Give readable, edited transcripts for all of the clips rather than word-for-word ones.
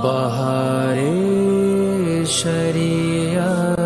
بہار شریعت۔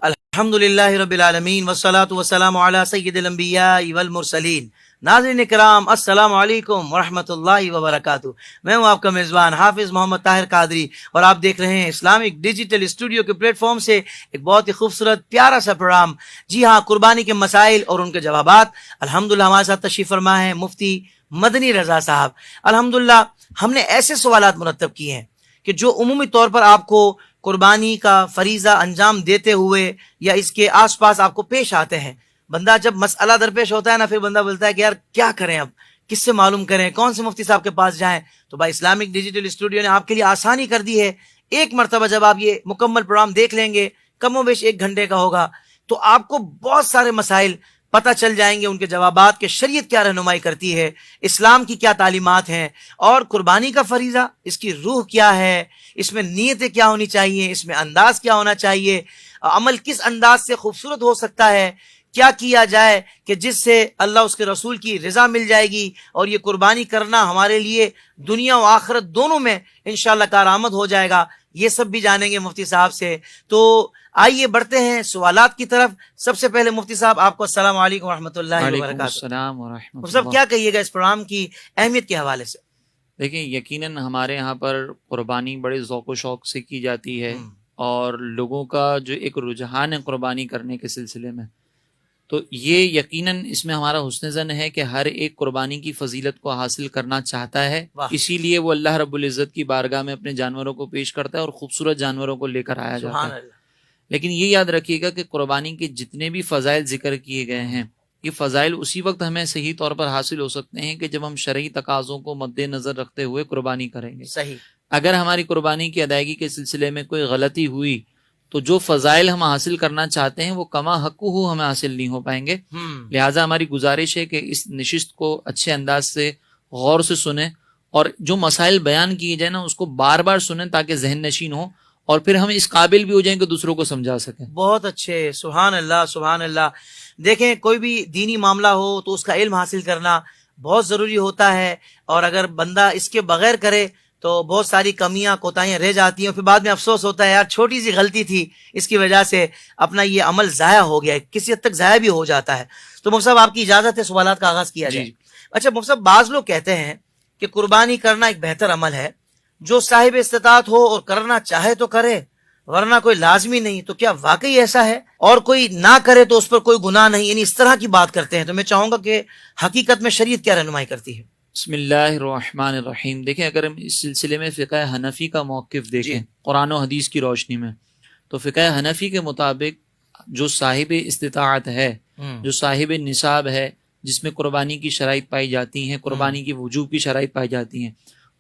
الحمدللہ رب العالمین والصلاة والسلام علی سید الانبیاء والمرسلین۔ ناظرین کرام، السلام علیکم ورحمۃ اللہ وبرکاتہ۔ میں ہوں آپ کا میزبان حافظ محمد طاہر قادری، اور آپ دیکھ رہے ہیں اسلامک ڈیجیٹل اسٹوڈیو کے پلیٹ فارم سے ایک بہت ہی خوبصورت پیارا سا پروگرام، جی ہاں، قربانی کے مسائل اور ان کے جوابات۔ الحمدللہ ہمارے ساتھ تشریف فرما ہے مفتی مدنی رضا صاحب۔ الحمدللہ ہم نے ایسے سوالات مرتب کیے ہیں کہ جو عمومی طور پر آپ کو قربانی کا فریضہ انجام دیتے ہوئے یا اس کے آس پاس آپ کو پیش آتے ہیں۔ بندہ جب مسئلہ درپیش ہوتا ہے نا، پھر بندہ بولتا ہے کہ یار کیا کریں، اب کس سے معلوم کریں، کون سے مفتی صاحب کے پاس جائیں۔ تو بھائی اسلامک ڈیجیٹل اسٹوڈیو نے آپ کے لیے آسانی کر دی ہے۔ ایک مرتبہ جب آپ یہ مکمل پروگرام دیکھ لیں گے، کم و بیش 1 گھنٹے کا ہوگا، تو آپ کو بہت سارے مسائل پتہ چل جائیں گے، ان کے جوابات کہ شریعت کیا رہنمائی کرتی ہے، اسلام کی کیا تعلیمات ہیں، اور قربانی کا فریضہ اس کی روح کیا ہے، اس میں نیتیں کیا ہونی چاہیے، اس میں انداز کیا ہونا چاہیے، عمل کس انداز سے خوبصورت ہو سکتا ہے، کیا کیا جائے کہ جس سے اللہ اس کے رسول کی رضا مل جائے گی، اور یہ قربانی کرنا ہمارے لیے دنیا و آخرت دونوں میں انشاءاللہ کارآمد ہو جائے گا۔ یہ سب بھی جانیں گے مفتی صاحب سے۔ تو آئیے بڑھتے ہیں سوالات کی طرف۔ سب سے پہلے مفتی صاحب، آپ کو السلام علیکم ورحمۃ اللہ وبرکاتہ۔ وعلیکم السلام ورحمۃ مفتی صاحب، اللہ۔ کیا کہیے گا اس پروگرام کی اہمیت کے حوالے سے؟ دیکھیں، یقیناً ہمارے یہاں پر قربانی بڑے ذوق و شوق سے کی جاتی ہے، اور لوگوں کا جو ایک رجحان ہے قربانی کرنے کے سلسلے میں، تو یہ یقیناً اس میں ہمارا حسن ظن ہے کہ ہر ایک قربانی کی فضیلت کو حاصل کرنا چاہتا ہے۔ اسی لیے وہ اللہ رب العزت کی بارگاہ میں اپنے جانوروں کو پیش کرتا ہے، اور خوبصورت جانوروں کو لے کر آیا جاتا ہے۔ لیکن یہ یاد رکھیے گا کہ قربانی کے جتنے بھی فضائل ذکر کیے گئے ہیں، یہ فضائل اسی وقت ہمیں صحیح طور پر حاصل ہو سکتے ہیں کہ جب ہم شرعی تقاضوں کو مد نظر رکھتے ہوئے قربانی کریں گے۔ صحیح۔ اگر ہماری قربانی کی ادائیگی کے سلسلے میں کوئی غلطی ہوئی تو جو فضائل ہم حاصل کرنا چاہتے ہیں وہ کما حقہ ہمیں حاصل نہیں ہو پائیں گے۔ لہٰذا ہماری گزارش ہے کہ اس نشست کو اچھے انداز سے غور سے سنیں، اور جو مسائل بیان کیے جائیں نا اس کو بار بار سنیں تاکہ ذہن نشین ہو، اور پھر ہم اس قابل بھی ہو جائیں کہ دوسروں کو سمجھا سکیں۔ بہت اچھے، سبحان اللہ سبحان اللہ۔ دیکھیں، کوئی بھی دینی معاملہ ہو تو اس کا علم حاصل کرنا بہت ضروری ہوتا ہے، اور اگر بندہ اس کے بغیر کرے تو بہت ساری کمیاں کوتاہیاں رہ جاتی ہیں، پھر بعد میں افسوس ہوتا ہے یار چھوٹی سی غلطی تھی، اس کی وجہ سے اپنا یہ عمل ضائع ہو گیا ہے، کسی حد تک ضائع بھی ہو جاتا ہے۔ تو مفتی صاحب، آپ کی اجازت ہے سوالات کا آغاز کیا جائے؟ اچھا مفتی صاحب، بعض لوگ کہتے ہیں کہ قربانی کرنا ایک بہتر عمل ہے، جو صاحب استطاعت ہو اور کرنا چاہے تو کرے، ورنہ کوئی لازمی نہیں۔ تو کیا واقعی ایسا ہے؟ اور کوئی نہ کرے تو اس پر کوئی گناہ نہیں، یعنی اس طرح کی بات کرتے ہیں۔ تو میں چاہوں گا کہ حقیقت میں شریعت کیا رہنمائی کرتی ہے؟ بسم اللہ الرحمن الرحیم۔ دیکھیں، اگر ہم اس سلسلے میں فقہ حنفی کا موقف دیکھیں قرآن و حدیث کی روشنی میں، تو فقہ حنفی کے مطابق جو صاحب استطاعت ہے، جو صاحب نصاب ہے، جس میں قربانی کی شرائط پائی جاتی ہیں، قربانی کی وجوب کی شرائط پائی جاتی ہیں،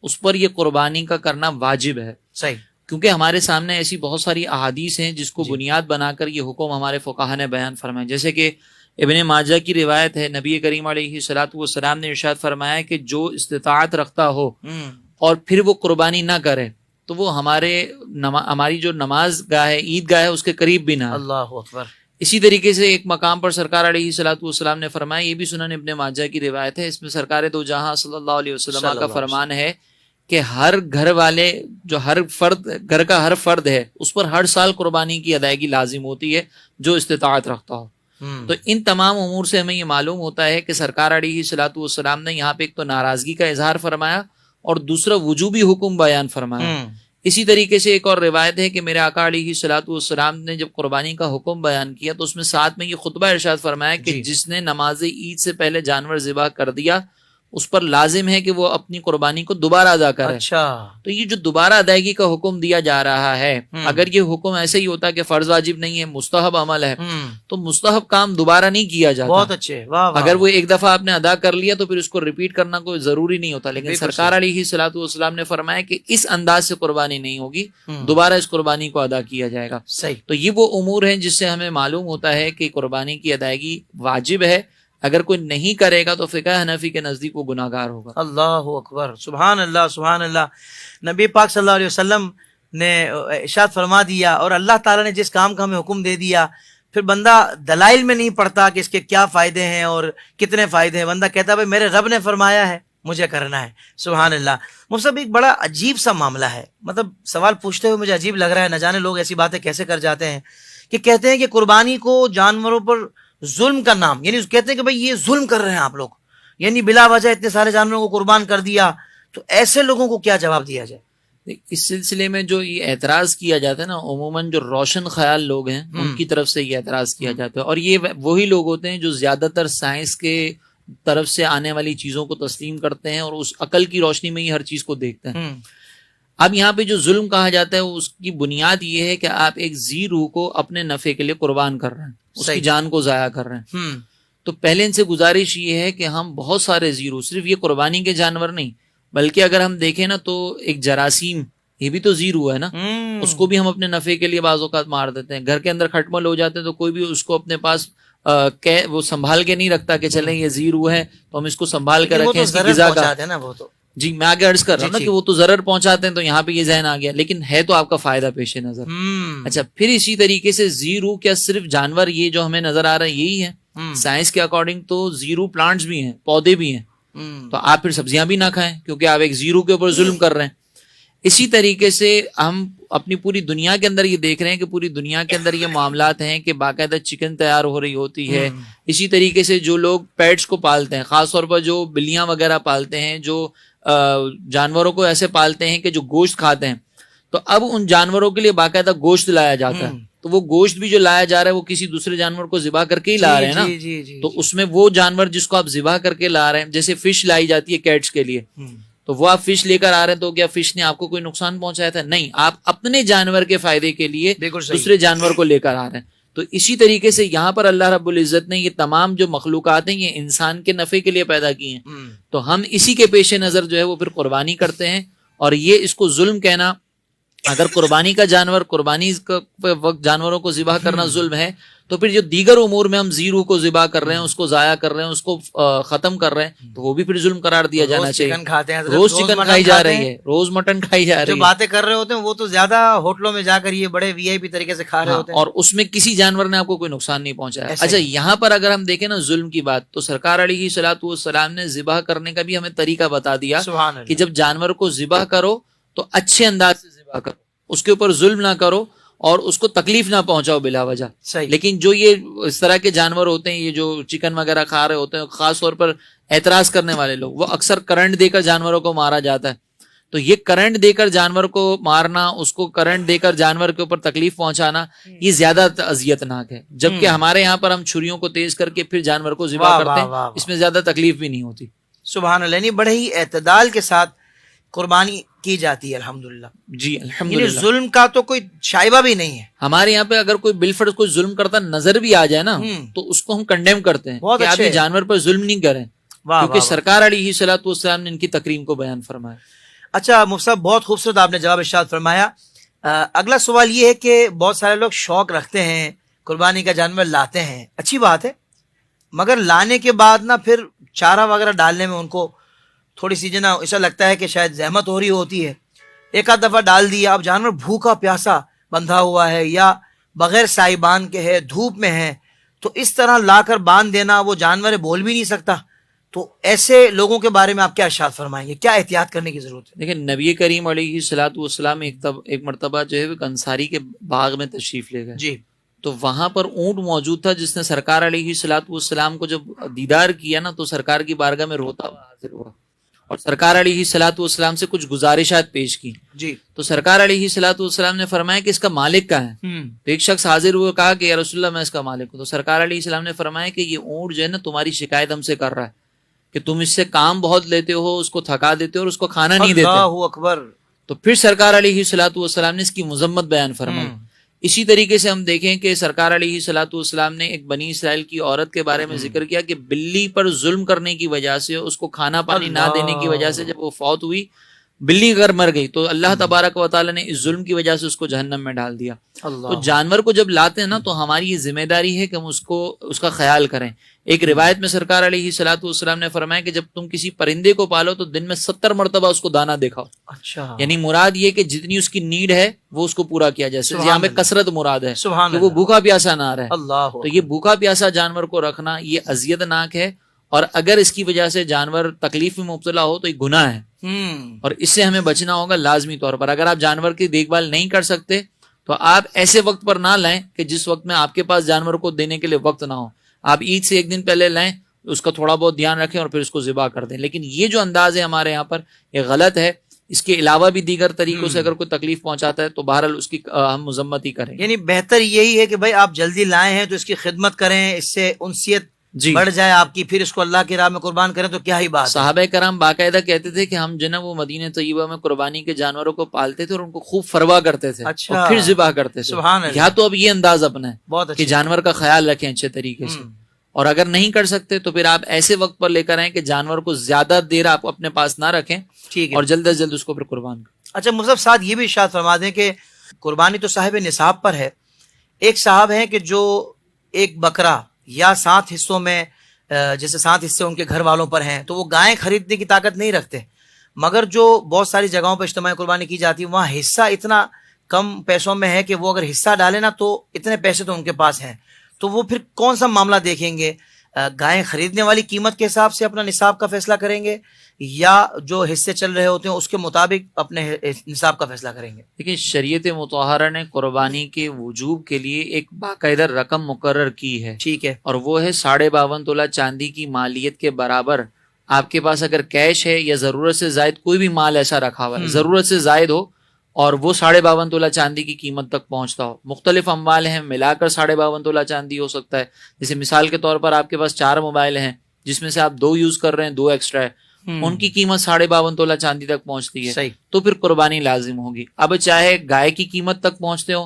اس پر یہ قربانی کا کرنا واجب ہے۔ صحیح۔ کیونکہ ہمارے سامنے ایسی بہت ساری احادیث ہیں جس کو بنیاد بنا کر یہ حکم ہمارے فقہا نے بیان فرمایا۔ جیسے کہ ابن ماجہ کی روایت ہے، نبی کریم علیہ الصلوۃ والسلام نے ارشاد فرمایا کہ جو استطاعت رکھتا ہو اور پھر وہ قربانی نہ کرے تو وہ ہماری جو نماز گاہ ہے، عید گاہ ہے، اس کے قریب بھی نہ۔ اللہ اکبر۔ اسی طریقے سے ایک مقام پر سرکار علیہ الصلوۃ والسلام نے فرمایا، یہ بھی سنن ابن ماجہ کی روایت ہے، اس میں سرکار دو جہاں صلی اللہ علیہ وسلم کا فرمان ہے کہ ہر گھر والے، جو ہر فرد، گھر کا ہر فرد ہے، اس پر ہر سال قربانی کی ادائیگی لازم ہوتی ہے جو استطاعت رکھتا ہو۔ تو ان تمام امور سے ہمیں یہ معلوم ہوتا ہے کہ سرکار علیہ الصلوۃ والسلام نے یہاں پہ ایک تو ناراضگی کا اظہار فرمایا، اور دوسرا وجوبی حکم بیان فرمایا۔ اسی طریقے سے ایک اور روایت ہے کہ میرے آقا علیہ الصلوۃ والسلام نے جب قربانی کا حکم بیان کیا تو اس میں ساتھ میں یہ خطبہ ارشاد فرمایا کہ جس نے نماز عید سے پہلے جانور ذبح کر دیا اس پر لازم ہے کہ وہ اپنی قربانی کو دوبارہ ادا کرے۔ اچھا، تو یہ جو دوبارہ ادائیگی کا حکم دیا جا رہا ہے، اگر یہ حکم ایسے ہی ہوتا کہ فرض واجب نہیں ہے، مستحب عمل ہے، تو مستحب کام دوبارہ نہیں کیا جاتا۔ بہت اچھے، واہ واہ۔ اگر وہ ایک دفعہ آپ نے ادا کر لیا تو پھر اس کو ریپیٹ کرنا کوئی ضروری نہیں ہوتا، لیکن سرکار علیہ الصلوۃ والسلام نے فرمایا کہ اس انداز سے قربانی نہیں ہوگی، دوبارہ اس قربانی کو ادا کیا جائے گا۔ صحیح۔ تو یہ وہ امور ہیں جس سے ہمیں معلوم ہوتا ہے کہ قربانی کی ادائیگی واجب ہے، اگر کوئی نہیں کرے گا تو فقہ حنفی کے نزدیک وہ گناہ گار ہوگا۔ اللہ اکبر، سبحان اللہ سبحان اللہ۔ نبی پاک صلی اللہ علیہ وسلم نے ارشاد فرما دیا، اور اللہ تعالیٰ نے جس کام کا ہمیں حکم دے دیا، پھر بندہ دلائل میں نہیں پڑتا کہ اس کے کیا فائدے ہیں اور کتنے فائدے ہیں۔ بندہ کہتا ہے بھائی میرے رب نے فرمایا ہے، مجھے کرنا ہے. سبحان اللہ. مفتی صاحب ایک بڑا عجیب سا معاملہ ہے, مطلب سوال پوچھتے ہوئے مجھے عجیب لگ رہا ہے, نہ جانے لوگ ایسی باتیں کیسے کر جاتے ہیں کہ کہتے ہیں کہ قربانی کو جانوروں پر ظلم کا نام, یعنی کہتے ہیں کہ بھئی یہ ظلم کر رہے ہیں آپ لوگ, یعنی بلا وجہ اتنے سارے جانوروں کو قربان کر دیا. تو ایسے لوگوں کو کیا جواب دیا جائے؟ اس سلسلے میں جو یہ اعتراض کیا جاتا ہے نا, عموماً جو روشن خیال لوگ ہیں ان کی طرف سے یہ اعتراض کیا جاتا ہے, اور یہ وہی لوگ ہوتے ہیں جو زیادہ تر سائنس کے طرف سے آنے والی چیزوں کو تسلیم کرتے ہیں اور اس عقل کی روشنی میں ہی ہر چیز کو دیکھتے ہیں. اب یہاں پہ جو ظلم کہا جاتا ہے اس کی بنیاد یہ ہے کہ آپ ایک ذی روح کو اپنے نفع کے لیے قربان کر رہے ہیں, اس کی جان کو ضائع کر رہے ہیں. تو پہلے ان سے گزارش یہ ہے کہ ہم بہت سارے ذی روح, صرف یہ قربانی کے جانور نہیں بلکہ اگر ہم دیکھیں نا تو ایک جراثیم, یہ بھی تو ذی روح ہے نا, اس کو بھی ہم اپنے نفع کے لیے بعض اوقات مار دیتے ہیں. گھر کے اندر کھٹمل ہو جاتے ہیں تو کوئی بھی اس کو اپنے پاس وہ سنبھال کے نہیں رکھتا کہ چلیں یہ ذی روح ہے تو ہم اس کو سنبھال کر رکھیں, اس کی غذا کا. جی میں آگے عرض کر رہا ہوں نا کہ وہ تو ضرر پہنچاتے ہیں, تو یہاں پہ یہ ذہن آ گیا, لیکن ہے تو آپ کا فائدہ پیش نظر. اچھا, پھر اسی طریقے سے ذی روح کیا صرف جانور یہ جو ہمیں نظر آ رہا ہے یہی ہے؟ سائنس کے اکارڈنگ تو ذی روح پلانٹس بھی ہیں, پودے بھی ہیں. تو آپ پھر سبزیاں بھی نہ کھائیں کیونکہ آپ ایک ذی روح کے اوپر ظلم کر رہے ہیں. اسی طریقے سے ہم اپنی پوری دنیا کے اندر یہ دیکھ رہے ہیں کہ پوری دنیا کے اندر یہ معاملات ہیں کہ باقاعدہ چکن تیار ہو رہی ہوتی ہے. اسی طریقے سے جو لوگ پیٹس کو پالتے ہیں, خاص طور پر جو بلیاں وغیرہ پالتے ہیں, جو جانوروں کو ایسے پالتے ہیں کہ جو گوشت کھاتے ہیں, تو اب ان جانوروں کے لیے باقاعدہ گوشت لایا جاتا ہے. تو وہ گوشت بھی جو لایا جا رہا ہے وہ کسی دوسرے جانور کو ذبح کر کے ہی لا رہے ہیں نا. تو اس میں وہ جانور جس کو آپ ذبح کر کے لا رہے ہیں, جیسے فش لائی جاتی ہے کیٹس کے لیے, تو وہ آپ فش لے کر آ رہے ہیں تو کیا فش نے آپ کو کوئی نقصان پہنچایا تھا؟ نہیں, آپ اپنے جانور کے فائدے کے لیے دوسرے جانور کو لے کر آ رہے ہیں. تو اسی طریقے سے یہاں پر اللہ رب العزت نے یہ تمام جو مخلوقات ہیں یہ انسان کے نفع کے لیے پیدا کی ہیں. تو ہم اسی کے پیش نظر جو ہے وہ پھر قربانی کرتے ہیں, اور یہ اس کو ظلم کہنا, اگر قربانی کا جانور, قربانی کا وقت جانوروں کو ذبح کرنا ظلم ہے, تو پھر جو دیگر امور میں ہم ذی روح کو ذبح کر رہے ہیں, اس کو ضائع کر رہے ہیں, اس کو ختم کر رہے ہیں, تو وہ بھی پھر ظلم قرار دیا جانا چاہیے. روز چکن کھائی جا رہی ہے, روز مٹن کھائی جا رہی ہے. جو باتیں کر رہے ہوتے ہیں وہ تو زیادہ ہوٹلوں میں جا کر یہ بڑے وی آئی پی طریقے سے کھا رہے ہوتے ہیں, اور اس میں کسی جانور نے آپ کو کوئی نقصان نہیں پہنچایا. اچھا, یہاں پر اگر ہم دیکھیں نا ظلم کی بات, تو سرکار علیہ الصلوۃ والسلام نے ذبح کرنے کا بھی ہمیں طریقہ بتا دیا کہ جب جانور کو ذبح کرو تو اچھے انداز سے ذبح کرو, اس کے اوپر ظلم نہ کرو اور اس کو تکلیف نہ پہنچاؤ بلا وجہ. لیکن جو یہ اس طرح کے جانور ہوتے ہیں, یہ جو چکن وغیرہ کھا رہے ہوتے ہیں, خاص طور پر اعتراض کرنے والے لوگ, وہ اکثر کرنٹ دے کر جانوروں کو مارا جاتا ہے. تو یہ کرنٹ دے کر جانور کو مارنا, اس کو کرنٹ دے کر جانور کے اوپر تکلیف پہنچانا, یہ زیادہ اذیت ناک ہے. جبکہ ہمارے یہاں پر ہم چھریوں کو تیز کر کے پھر جانور کو ذبح کرتے ہیں, اس میں زیادہ تکلیف بھی نہیں ہوتی. سبحان اللہ, یعنی بڑے ہی اعتدال کے ساتھ قربانی کی جاتی ہے. الحمدللہ. جی الحمدللہ. ظلم کا تو کوئی شائبہ بھی نہیں ہے ہمارے یہاں پہ. اگر کوئی بالفرض کوئی ظلم کرتا نظر بھی آ جائے نا, تو اس کو ہم کنڈیم کرتے ہیں کہ آپ یہ جانور پر ظلم نہیں کریں, کیونکہ سرکار علیہ الصلوۃ والسلام نے ان کی تکریم کو بیان فرمایا. اچھا مفتی صاحب, بہت خوبصورت آپ نے جواب ارشاد فرمایا. اگلا سوال یہ ہے کہ بہت سارے لوگ شوق رکھتے ہیں, قربانی کا جانور لاتے ہیں, اچھی بات ہے, مگر لانے کے بعد نا پھر چارہ وغیرہ ڈالنے میں ان کو تھوڑی سی جو نا ایسا لگتا ہے کہ شاید زحمت ہو رہی ہوتی ہے. ایک آدھ دفعہ ڈال دیا, اب جانور بھوکا پیاسا بندھا ہوا ہے یا بغیر سائبان کے ہے, دھوپ میں ہے, تو اس طرح لا کر باندھ دینا, وہ جانور بول بھی نہیں سکتا. تو ایسے لوگوں کے بارے میں آپ کیا ارشاد فرمائیں گے, کیا احتیاط کرنے کی ضرورت ہے؟ دیکھیں, نبی کریم علیہ الصلوۃ والسلام ایک مرتبہ جو ہے ایک انصاری کے باغ میں تشریف لے گئے. جی. تو وہاں پر اونٹ موجود تھا جس نے سرکار علیہ الصلوۃ والسلام کو جب دیدار کیا نا, تو سرکار کی بارگاہ میں روتا ہوا حاضر ہوا اور سرکار علیہ الصلوۃ والسلام سے کچھ گزارشات پیش کی. جی. تو سرکار علیہ الصلوۃ والسلام نے فرمایا کہ اس کا مالک کہاں ہے؟ تو ایک شخص حاضر ہوا, کہا کہ یا رسول اللہ میں اس کا مالک ہوں. تو سرکار علیہ السلام نے فرمایا کہ یہ اونٹ جو ہے نا تمہاری شکایت ہم سے کر رہا ہے کہ تم اس سے کام بہت لیتے ہو, اس کو تھکا دیتے ہو اور اس کو کھانا نہیں دیتے. اللہ اکبر. تو پھر سرکار علیہ الصلوۃ والسلام نے اس کی مذمت بیان فرمائی. اسی طریقے سے ہم دیکھیں کہ سرکار علیہ الصلوۃ والسلام نے ایک بنی اسرائیل کی عورت کے بارے میں ذکر کیا کہ بلی پر ظلم کرنے کی وجہ سے, اس کو کھانا پانی نہ دینے کی وجہ سے جب وہ فوت ہوئی, بلی اگر مر گئی تو اللہ تبارک و تعالیٰ نے اس ظلم کی وجہ سے اس کو جہنم میں ڈال دیا. تو جانور کو جب لاتے ہیں نا تو ہماری یہ ذمہ داری ہے کہ ہم اس کا خیال کریں. ایک روایت میں سرکار علیہ الصلوۃ والسلام نے فرمایا کہ جب تم کسی پرندے کو پالو تو دن میں 70 مرتبہ اس کو دانا دکھاؤ. اچھا. یعنی مراد یہ کہ جتنی اس کی نیڈ ہے وہ اس کو پورا کیا جائے. یہاں پہ کثرت مراد ہے کہ وہ بھوکا پیاسا نہ رہے. اللہ. تو یہ بھوکا پیاسا جانور کو رکھنا یہ اذیت ناک ہے, اور اگر اس کی وجہ سے جانور تکلیف میں مبتلا ہو تو یہ گناہ ہے، اور اس سے ہمیں بچنا ہوگا لازمی طور پر. اگر آپ جانور کی دیکھ بھال نہیں کر سکتے تو آپ ایسے وقت پر نہ لائیں کہ جس وقت میں آپ کے پاس جانور کو دینے کے لیے وقت نہ ہو. آپ عید سے ایک دن پہلے لائیں، اس کا تھوڑا بہت دھیان رکھیں اور پھر اس کو ذبح کر دیں. لیکن یہ جو انداز ہے ہمارے یہاں پر یہ غلط ہے. اس کے علاوہ بھی دیگر طریقوں سے اگر کوئی تکلیف پہنچاتا ہے تو بہرحال اس کی ہم مذمت ہی کریں. یعنی بہتر یہی ہے کہ بھائی آپ جلدی لائے ہیں تو اس کی خدمت کریں، اس سے انسیت جی بڑھ جائے آپ کی، پھر اس کو اللہ کی راہ میں قربان کریں تو کیا ہی بات ہے. صحابہ کرام باقاعدہ کہتے تھے کہ ہم جو ہے وہ مدینہ طیبہ میں قربانی کے جانوروں کو پالتے تھے اور ان کو خوب فروا کرتے تھے، اچھا، اور پھر ذبح کرتے تھے. سبحان اللہ. یا تو اب یہ انداز اپنا ہے بہت کہ اچھا. جانور کا خیال رکھیں اچھے طریقے سے، اور اگر نہیں کر سکتے تو پھر آپ ایسے وقت پر لے کر آئیں کہ جانور کو زیادہ دیر آپ اپنے پاس نہ رکھیں ٹھیک ہے. اور جلد از جلد اس کو پھر قربان کریں. اچھا مصطفی صاحب یہ بھی ارشاد فرما دیں کہ قربانی تو صاحب نصاب پر ہے. ایک صاحب ہیں کہ جو ایک بکرا یا 7 حصوں میں جیسے 7 حصے ان کے گھر والوں پر ہیں تو وہ گائیں خریدنے کی طاقت نہیں رکھتے، مگر جو بہت ساری جگہوں پہ اجتماعی قربانی کی جاتی ہے وہاں حصہ اتنا کم پیسوں میں ہے کہ وہ اگر حصہ ڈالے نا تو اتنے پیسے تو ان کے پاس ہیں، تو وہ پھر کون سا معاملہ دیکھیں گے؟ گائیں خریدنے والی قیمت کے حساب سے اپنا نصاب کا فیصلہ کریں گے یا جو حصے چل رہے ہوتے ہیں اس کے مطابق اپنے نصاب کا فیصلہ کریں گے؟ لیکن شریعت مطہرہ نے قربانی کے وجوب کے لیے ایک باقاعدہ رقم مقرر کی ہے، ٹھیک ہے، اور وہ ہے 52.5 تولہ چاندی کی مالیت کے برابر. آپ کے پاس اگر کیش ہے یا ضرورت سے زائد کوئی بھی مال ایسا رکھا ہوا ہے، ضرورت سے زائد ہو اور وہ 52.5 تولہ چاندی کی قیمت تک پہنچتا ہو. مختلف اموال ہیں، ملا کر 52.5 تولہ چاندی ہو سکتا ہے. جیسے مثال کے طور پر آپ کے پاس 4 موبائل ہیں جس میں سے آپ 2 یوز کر رہے ہیں، 2 ایکسٹرا ہے، ان کی قیمت 52.5 تولہ چاندی تک پہنچتی ہے. صحیح. تو پھر قربانی لازم ہوگی. اب چاہے گائے کی قیمت تک پہنچتے ہو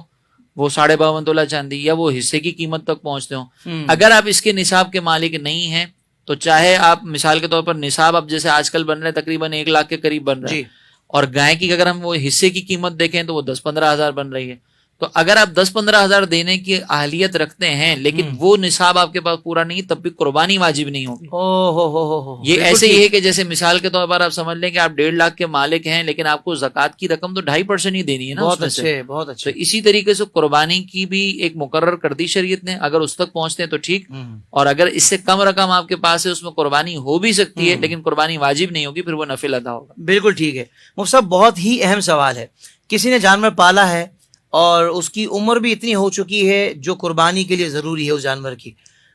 وہ 52.5 تولہ چاندی، یا وہ حصے کی قیمت تک پہنچتے ہو، اگر آپ اس کے نصاب کے مالک نہیں ہیں تو چاہے آپ مثال کے طور پر نصاب اب جیسے آج کل بن رہے تقریباً 1 لاکھ کے قریب بن رہے ہیں، اور گائے کی اگر ہم وہ حصے کی قیمت دیکھیں تو وہ 10-15 ہزار بن رہی ہے. تو اگر آپ 10-15 ہزار دینے کی اہلیت رکھتے ہیں لیکن وہ نصاب آپ کے پاس پورا نہیں، تب بھی قربانی واجب نہیں ہوگی. یہ ایسے ہی ہے کہ جیسے مثال کے طور پر آپ سمجھ لیں کہ آپ 1.5 لاکھ کے مالک ہیں لیکن آپ کو زکوٰۃ کی رقم تو 2.5% ہی دینی ہے نا. بہت اچھے، بہت اچھے. تو اسی طریقے سے قربانی کی بھی ایک مقرر کر دی شریعت نے. اگر اس تک پہنچتے ہیں تو ٹھیک، اور اگر اس سے کم رقم آپ کے پاس ہے اس میں قربانی ہو بھی سکتی ہے لیکن قربانی واجب نہیں ہوگی، پھر وہ نفل ادا ہوگا. بالکل ٹھیک ہے. مفتی صاحب بہت ہی اہم سوال ہے. کسی نے جانور پالا ہے اور اس کی عمر بھی اتنی ہو چکی ہے جو قربانی کے لیے ضروری ہے اس جانور کی،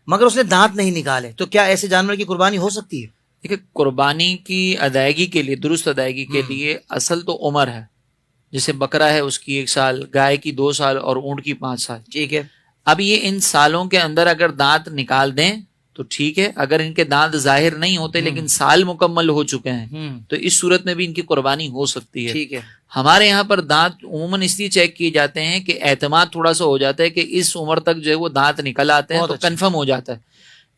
مگر اس نے دانت نہیں نکالے، تو کیا ایسے جانور کی قربانی ہو سکتی ہے؟ دیکھیں، قربانی کی ادائیگی کے لیے، درست ادائیگی کے لیے اصل تو عمر ہے. جیسے بکرا ہے اس کی 1 سال، گائے کی 2 سال اور اونٹ کی 5 سال. ٹھیک ہے. اب یہ ان سالوں کے اندر اگر دانت نکال دیں تو ٹھیک ہے، اگر ان کے دانت ظاہر نہیں ہوتے لیکن سال مکمل ہو چکے ہیں تو اس صورت میں بھی ان کی قربانی ہو سکتی ہے. ٹھیک ہے. ہمارے یہاں پر دانت عموماً اس لیے چیک کیے جاتے ہیں کہ اعتماد تھوڑا سا ہو جاتا ہے کہ اس عمر تک جو ہے وہ دانت نکل آتے ہیں، تو کنفرم ہو جاتا ہے.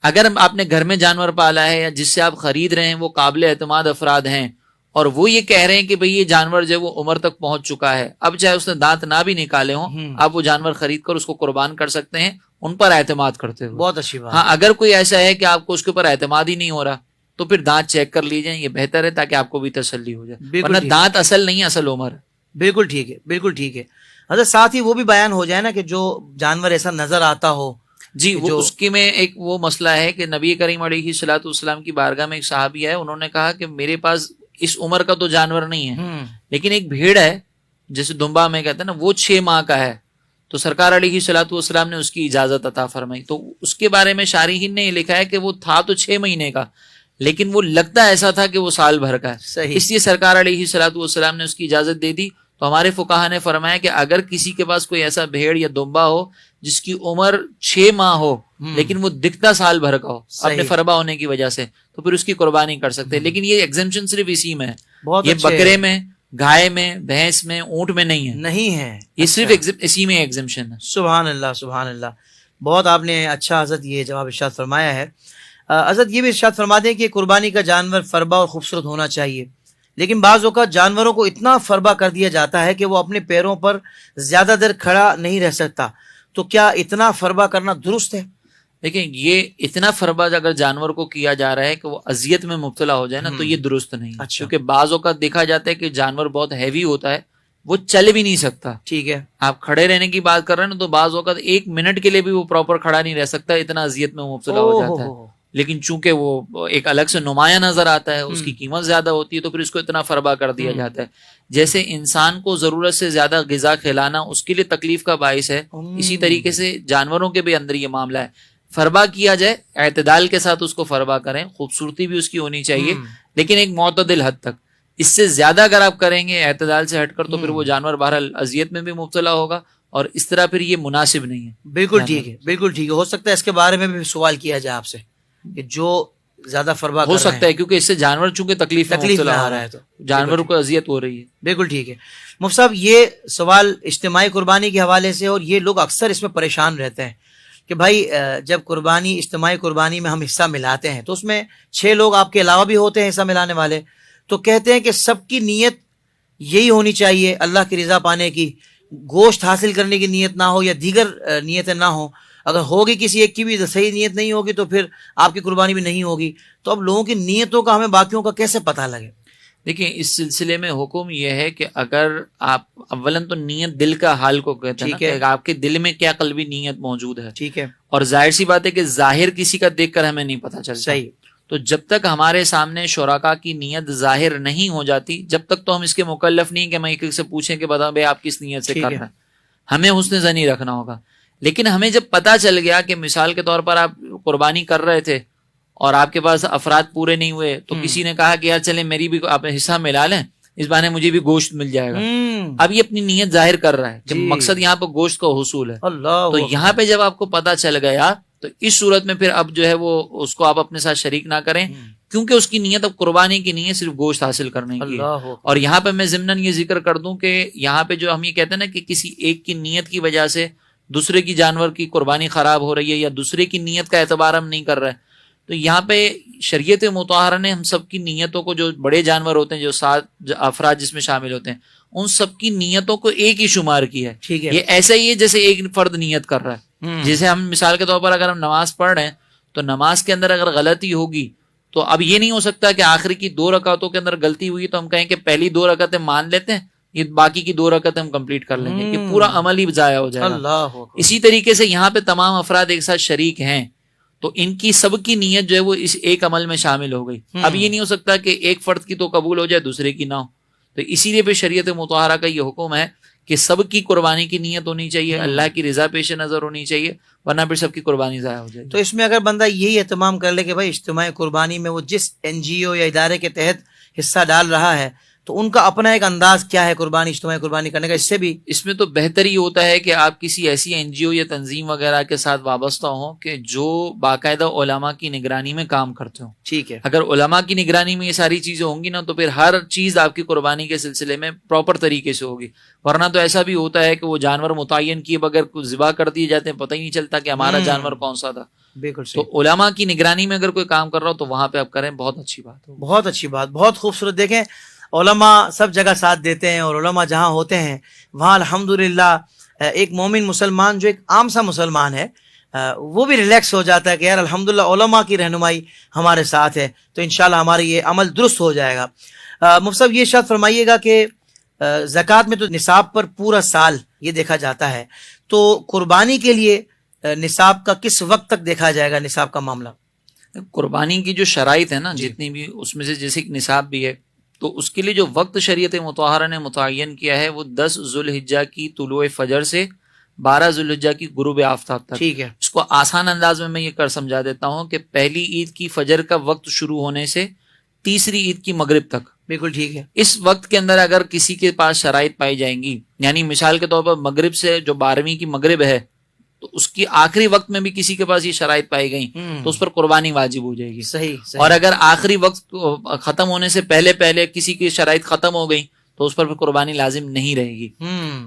اگر آپ نے گھر میں جانور پالا ہے یا جس سے آپ خرید رہے ہیں وہ قابل اعتماد افراد ہیں اور وہ یہ کہہ رہے ہیں کہ بھئی یہ جانور جو ہے وہ عمر تک پہنچ چکا ہے، اب چاہے اس نے دانت نہ بھی نکالے ہوں آپ وہ جانور خرید کر اس کو قربان کر سکتے ہیں ان پر اعتماد کرتے ہوئے. بہت اچھی بات. ہاں، اگر کوئی ایسا ہے کہ آپ کو اس کے اوپر اعتماد ہی نہیں ہو رہا تو پھر دانت چیک کر لیجئے، یہ بہتر ہے تاکہ آپ کو بھی تسلی ہو جائے، ورنہ دانت اصل نہیں، اصل عمر ہے. بالکل ٹھیک ہے، بالکل ٹھیک ہے. حضرت ساتھ ہی وہ بھی بیان ہو جائے نا کہ جو جانور ایسا نظر آتا ہو. جی، وہ اس کی میں ایک وہ مسئلہ ہے کہ نبی کریم علیہ الصلوۃ والسلام کی بارگاہ میں ایک صحابی ہے، انہوں نے کہا کہ میرے پاس اس عمر کا تو جانور نہیں ہے لیکن ایک بھیڑ ہے جیسے دمبا میں کہتے ہیں نا، وہ 6 ماہ کا ہے، تو سرکار علیہ الصلوۃ والسلام نے اس کی اجازت عطا فرمائی. تو اس کے بارے میں شارحین نے یہ لکھا ہے کہ وہ تھا تو 6 مہینے کا لیکن وہ لگتا ایسا تھا کہ وہ سال بھر کا ہے. صحیح. اس لیے سرکار علیہ الصلوۃ والسلام نے اس کی اجازت دے دی. تو ہمارے فقہا نے فرمایا کہ اگر کسی کے پاس کوئی ایسا بھیڑ یا دمبا ہو جس کی عمر 6 ماہ ہو لیکن وہ دکھتا سال بھر کا ہو اپنے فربا ہونے کی وجہ سے، تو پھر اس کی قربانی کر سکتے ہیں. لیکن یہ ایگزمپشن صرف اسی میں ہے، یہ بکرے میں، گائے میں، بھینس میں، اونٹ میں نہیں ہے. نہیں ہے، یہ صرف اسی میں ایگزمپشن ہے. سبحان اللہ، سبحان اللہ. بہت آپ نے اچھا حضرت یہ جواب ارشاد فرمایا ہے. حضرت یہ بھی ارشاد فرما دیں کہ قربانی کا جانور فربا اور خوبصورت ہونا چاہیے، لیکن بعض اوقات جانوروں کو اتنا فربا کر دیا جاتا ہے کہ وہ اپنے پیروں پر زیادہ دیر کھڑا نہیں رہ سکتا، تو کیا اتنا فربا کرنا درست ہے؟ دیکھیں، یہ اتنا فربا اگر جانور کو کیا جا رہا ہے کہ وہ اذیت میں مبتلا ہو جائے نا تو یہ درست نہیں. اچھا. کیونکہ بعض اوقات دیکھا جاتا ہے کہ جانور بہت ہیوی ہوتا ہے، وہ چل بھی نہیں سکتا. ٹھیک ہے. آپ کھڑے رہنے کی بات کر رہے ہیں نا، تو بعض اوقات 1 منٹ کے لیے بھی وہ پراپر کھڑا نہیں رہ سکتا، اتنا اذیت میں مبتلا ہو جاتا ہے. لیکن چونکہ وہ ایک الگ سے نمایاں نظر آتا ہے، اس کی قیمت زیادہ ہوتی ہے، تو پھر اس کو اتنا فربا کر دیا جاتا ہے. جیسے انسان کو ضرورت سے زیادہ غذا کھلانا اس کے لیے تکلیف کا باعث ہے، اسی طریقے سے جانوروں کے بھی اندر یہ معاملہ ہے. فربا کیا جائے، اعتدال کے ساتھ اس کو فربا کریں، خوبصورتی بھی اس کی ہونی چاہیے لیکن ایک معتدل حد تک. اس سے زیادہ اگر آپ کریں گے اعتدال سے ہٹ کر تو پھر وہ جانور بہرحال اذیت میں بھی مبتلا ہوگا، اور اس طرح پھر یہ مناسب نہیں ہے. بالکل ٹھیک ہے، بالکل ٹھیک ہے. ہو سکتا ہے اس کے بارے میں بھی سوال کیا جائے آپ سے کہ جو زیادہ فربا ہو سکتا ہے، کیونکہ اس سے جانور چونکہ تکلیف میں میں مبتلا آ ہو رہا ہے تو جانوروں کو اذیت ہو رہی ہے. بالکل ٹھیک ہے. مفتی صاحب یہ سوال اجتماعی قربانی کے حوالے سے، اور یہ لوگ اکثر اس میں پریشان رہتے ہیں کہ بھائی جب قربانی اجتماعی قربانی میں ہم حصہ ملاتے ہیں تو اس میں 6 لوگ آپ کے علاوہ بھی ہوتے ہیں حصہ ملانے والے، تو کہتے ہیں کہ سب کی نیت یہی ہونی چاہیے اللہ کی رضا پانے کی، گوشت حاصل کرنے کی نیت نہ ہو یا دیگر نیتیں نہ ہوں. اگر ہوگی کسی ایک کی بھی صحیح نیت نہیں ہوگی تو پھر آپ کی قربانی بھی نہیں ہوگی. تو اب لوگوں کی نیتوں کا ہمیں باقیوں کا کیسے پتہ لگے؟ دیکھیں اس سلسلے میں حکم یہ ہے کہ اگر آپ اولاً تو نیت دل کا حال کو کہتے ہیں نا، کہ آپ کے دل میں کیا قلبی نیت موجود ہے. ٹھیک ہے. اور ظاہر سی بات ہے کہ ظاہر کسی کا دیکھ کر ہمیں نہیں پتہ چلتا. صحیح. تو جب تک ہمارے سامنے شرکاء کی نیت ظاہر نہیں ہو جاتی، جب تک تو ہم اس کے مکلف نہیں کہ ہم ایک سے پوچھیں کہ بتا بھائی آپ کس نیت سے کر رہے ہیں. ہمیں حسن ظنی رکھنا ہوگا. لیکن ہمیں جب پتہ چل گیا کہ مثال کے طور پر آپ قربانی کر رہے تھے اور آپ کے پاس افراد پورے نہیں ہوئے، تو کسی نے کہا کہ یار چلیں میری بھی آپ حصہ ملا لیں، اس بہانے مجھے بھی گوشت مل جائے گا. اب یہ اپنی نیت ظاہر کر رہا ہے کہ مقصد یہاں پہ گوشت کا حصول ہے. تو یہاں پہ جب آپ کو پتہ چل گیا تو اس صورت میں پھر اب جو ہے وہ اس کو آپ اپنے ساتھ شریک نہ کریں، کیونکہ اس کی نیت اب قربانی کی نہیں ہے، صرف گوشت حاصل کرنے کی ہے. اور یہاں پہ میں ضمناً یہ ذکر کر دوں کہ یہاں پہ جو ہم یہ کہتے ہیں نا کہ کسی ایک کی نیت کی وجہ سے دوسرے کی جانور کی قربانی خراب ہو رہی ہے یا دوسرے کی نیت کا اعتبار ہم نہیں کر رہے، تو یہاں پہ شریعت مطہرہ نے ہم سب کی نیتوں کو، جو بڑے جانور ہوتے ہیں جو 7 افراد جس میں شامل ہوتے ہیں، ان سب کی نیتوں کو ایک ہی شمار کیا ہے. یہ ایسا ہی ہے جیسے ایک فرد نیت کر رہا ہے. جیسے ہم مثال کے طور پر اگر ہم نماز پڑھ رہے ہیں تو نماز کے اندر اگر غلطی ہوگی تو اب یہ نہیں ہو سکتا کہ آخری کی 2 رکعتوں کے اندر غلطی ہوئی تو ہم کہیں کہ پہلی 2 رکعتیں مان لیتے ہیں، یہ باقی کی 2 رکعتیں ہم کمپلیٹ کر لیں گے، یہ پورا عمل ہی ضائع ہو جائے گا. اسی طریقے سے یہاں پہ تمام افراد ایک ساتھ شریک ہیں تو ان کی سب کی نیت جو ہے وہ اس ایک عمل میں شامل ہو گئی. اب یہ نہیں ہو سکتا کہ ایک فرد کی تو قبول ہو جائے دوسرے کی نہ ہو. تو اسی لیے پھر شریعت مطہرہ کا یہ حکم ہے کہ سب کی قربانی کی نیت ہونی چاہیے، اللہ کی رضا پیش نظر ہونی چاہیے، ورنہ پھر سب کی قربانی ضائع ہو جائے گی. تو اس میں اگر بندہ یہی اہتمام کر لے کہ بھائی اجتماعی قربانی میں وہ جس NGO یا ادارے کے تحت حصہ ڈال رہا ہے تو ان کا اپنا ایک انداز کیا ہے قربانی اجتماعی قربانی کرنے کا، اس سے بھی اس میں تو بہتر یہ ہوتا ہے کہ آپ کسی ایسی NGO یا تنظیم وغیرہ کے ساتھ وابستہ ہوں کہ جو باقاعدہ علماء کی نگرانی میں کام کرتے ہوں. ٹھیک ہے. اگر علماء کی نگرانی میں یہ ساری چیزیں ہوں گی نا تو پھر ہر چیز آپ کی قربانی کے سلسلے میں پراپر طریقے سے ہوگی. ورنہ تو ایسا بھی ہوتا ہے کہ وہ جانور متعین کیے بغیر کچھ ذبح کر دیے جاتے ہیں، پتہ ہی نہیں چلتا کہ ہمارا جانور کون سا تھا. بالکل. تو علماء کی نگرانی میں اگر کوئی کام کر رہا ہو تو وہاں پہ آپ کریں، بہت اچھی بات ہو. بہت اچھی بات، بہت خوبصورت. دیکھیں علماء سب جگہ ساتھ دیتے ہیں، اور علماء جہاں ہوتے ہیں وہاں الحمدللہ ایک مومن مسلمان جو ایک عام سا مسلمان ہے وہ بھی ریلیکس ہو جاتا ہے کہ یار الحمدللہ علماء کی رہنمائی ہمارے ساتھ ہے تو انشاءاللہ ہمارا یہ عمل درست ہو جائے گا. مفتی صاحب یہ ارشاد فرمائیے گا کہ زکوٰۃ میں تو نصاب پر پورا سال یہ دیکھا جاتا ہے، تو قربانی کے لیے نصاب کا کس وقت تک دیکھا جائے گا؟ نصاب کا معاملہ قربانی کی جو شرائط ہے نا جتنی بھی، اس میں سے جیسے نصاب بھی ہے، تو اس کے لیے جو وقت شریعت مطہرہ نے متعین کیا ہے وہ 10 ذوالحجہ کی طلوع فجر سے 12 ذوالحجہ کی غروب آفتاب تک. ٹھیک ہے. اس کو آسان انداز میں یہ کر سمجھا دیتا ہوں کہ پہلی عید کی فجر کا وقت شروع ہونے سے تیسری عید کی مغرب تک. بالکل ٹھیک ہے. اس وقت کے اندر اگر کسی کے پاس شرائط پائی جائیں گی، یعنی مثال کے طور پر مغرب سے جو 12ویں کی مغرب ہے تو اس کی آخری وقت میں بھی کسی کے پاس یہ شرائط پائی گئی تو اس پر قربانی واجب ہو جائے گی. صحیح. اور اگر آخری وقت ختم ہونے سے پہلے کسی کی شرائط ختم ہو گئی تو اس پر پھر قربانی لازم نہیں رہے گی.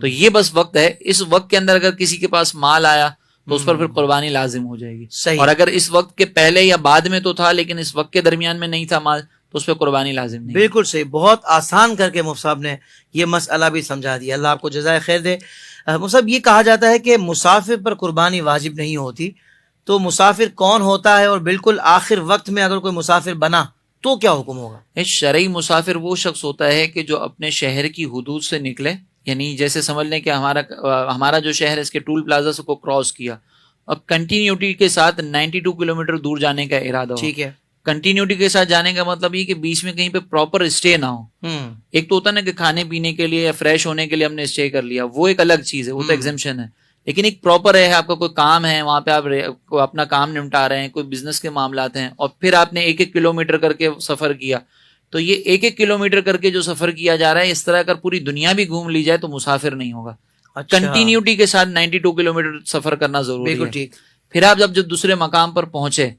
تو یہ بس وقت ہے، اس وقت کے اندر اگر کسی کے پاس مال آیا تو اس پر پھر قربانی لازم ہو جائے گی. اور اگر اس وقت کے پہلے یا بعد میں تو تھا لیکن اس وقت کے درمیان میں نہیں تھا مال تو اس پہ قربانی لازم نہیں. بالکل صحیح. بہت آسان کر کے مفتی صاحب نے یہ مسئلہ بھی سمجھا دیا، اللہ آپ کو جزائے خیر دے. مفتی صاحب یہ کہا جاتا ہے کہ مسافر پر قربانی واجب نہیں ہوتی، تو مسافر کون ہوتا ہے اور بالکل آخر وقت میں اگر کوئی مسافر بنا تو کیا حکم ہوگا؟ شرعی مسافر وہ شخص ہوتا ہے کہ جو اپنے شہر کی حدود سے نکلے، یعنی جیسے سمجھ لیں کہ ہمارا جو شہر ہے اس کے ٹول پلازا کو کراس کیا اور کنٹینیوٹی کے ساتھ 92 کلومیٹر دور جانے کا ارادہ ہو. ٹھیک ہے. کنٹینیوٹی کے ساتھ جانے کا مطلب یہ کہ بیچ میں کہیں پہ پراپر اسٹے نہ ہو. ایک تو ہوتا ہے نا کہ کھانے پینے کے لیے یا فریش ہونے کے لیے ہم نے اسٹے کر لیا, وہ ایک الگ چیز ہے, وہ تو ایگزمپشن ہے. لیکن ایک پراپر ہے, آپ کا کوئی کام ہے وہاں پہ, آپ اپنا کام نمٹا رہے ہیں, کوئی بزنس کے معاملات ہیں, اور پھر آپ نے 1-1 کلومیٹر کر کے سفر کیا. تو یہ 1-1 کلومیٹر کر کے جو سفر کیا جا رہا ہے, اس طرح اگر پوری دنیا بھی گھوم لی جائے تو مسافر نہیں ہوگا. کنٹینیوٹی کے ساتھ 92 کلومیٹر سفر کرنا ضروری ہے. پھر آپ جب دوسرے مقام پر پہنچے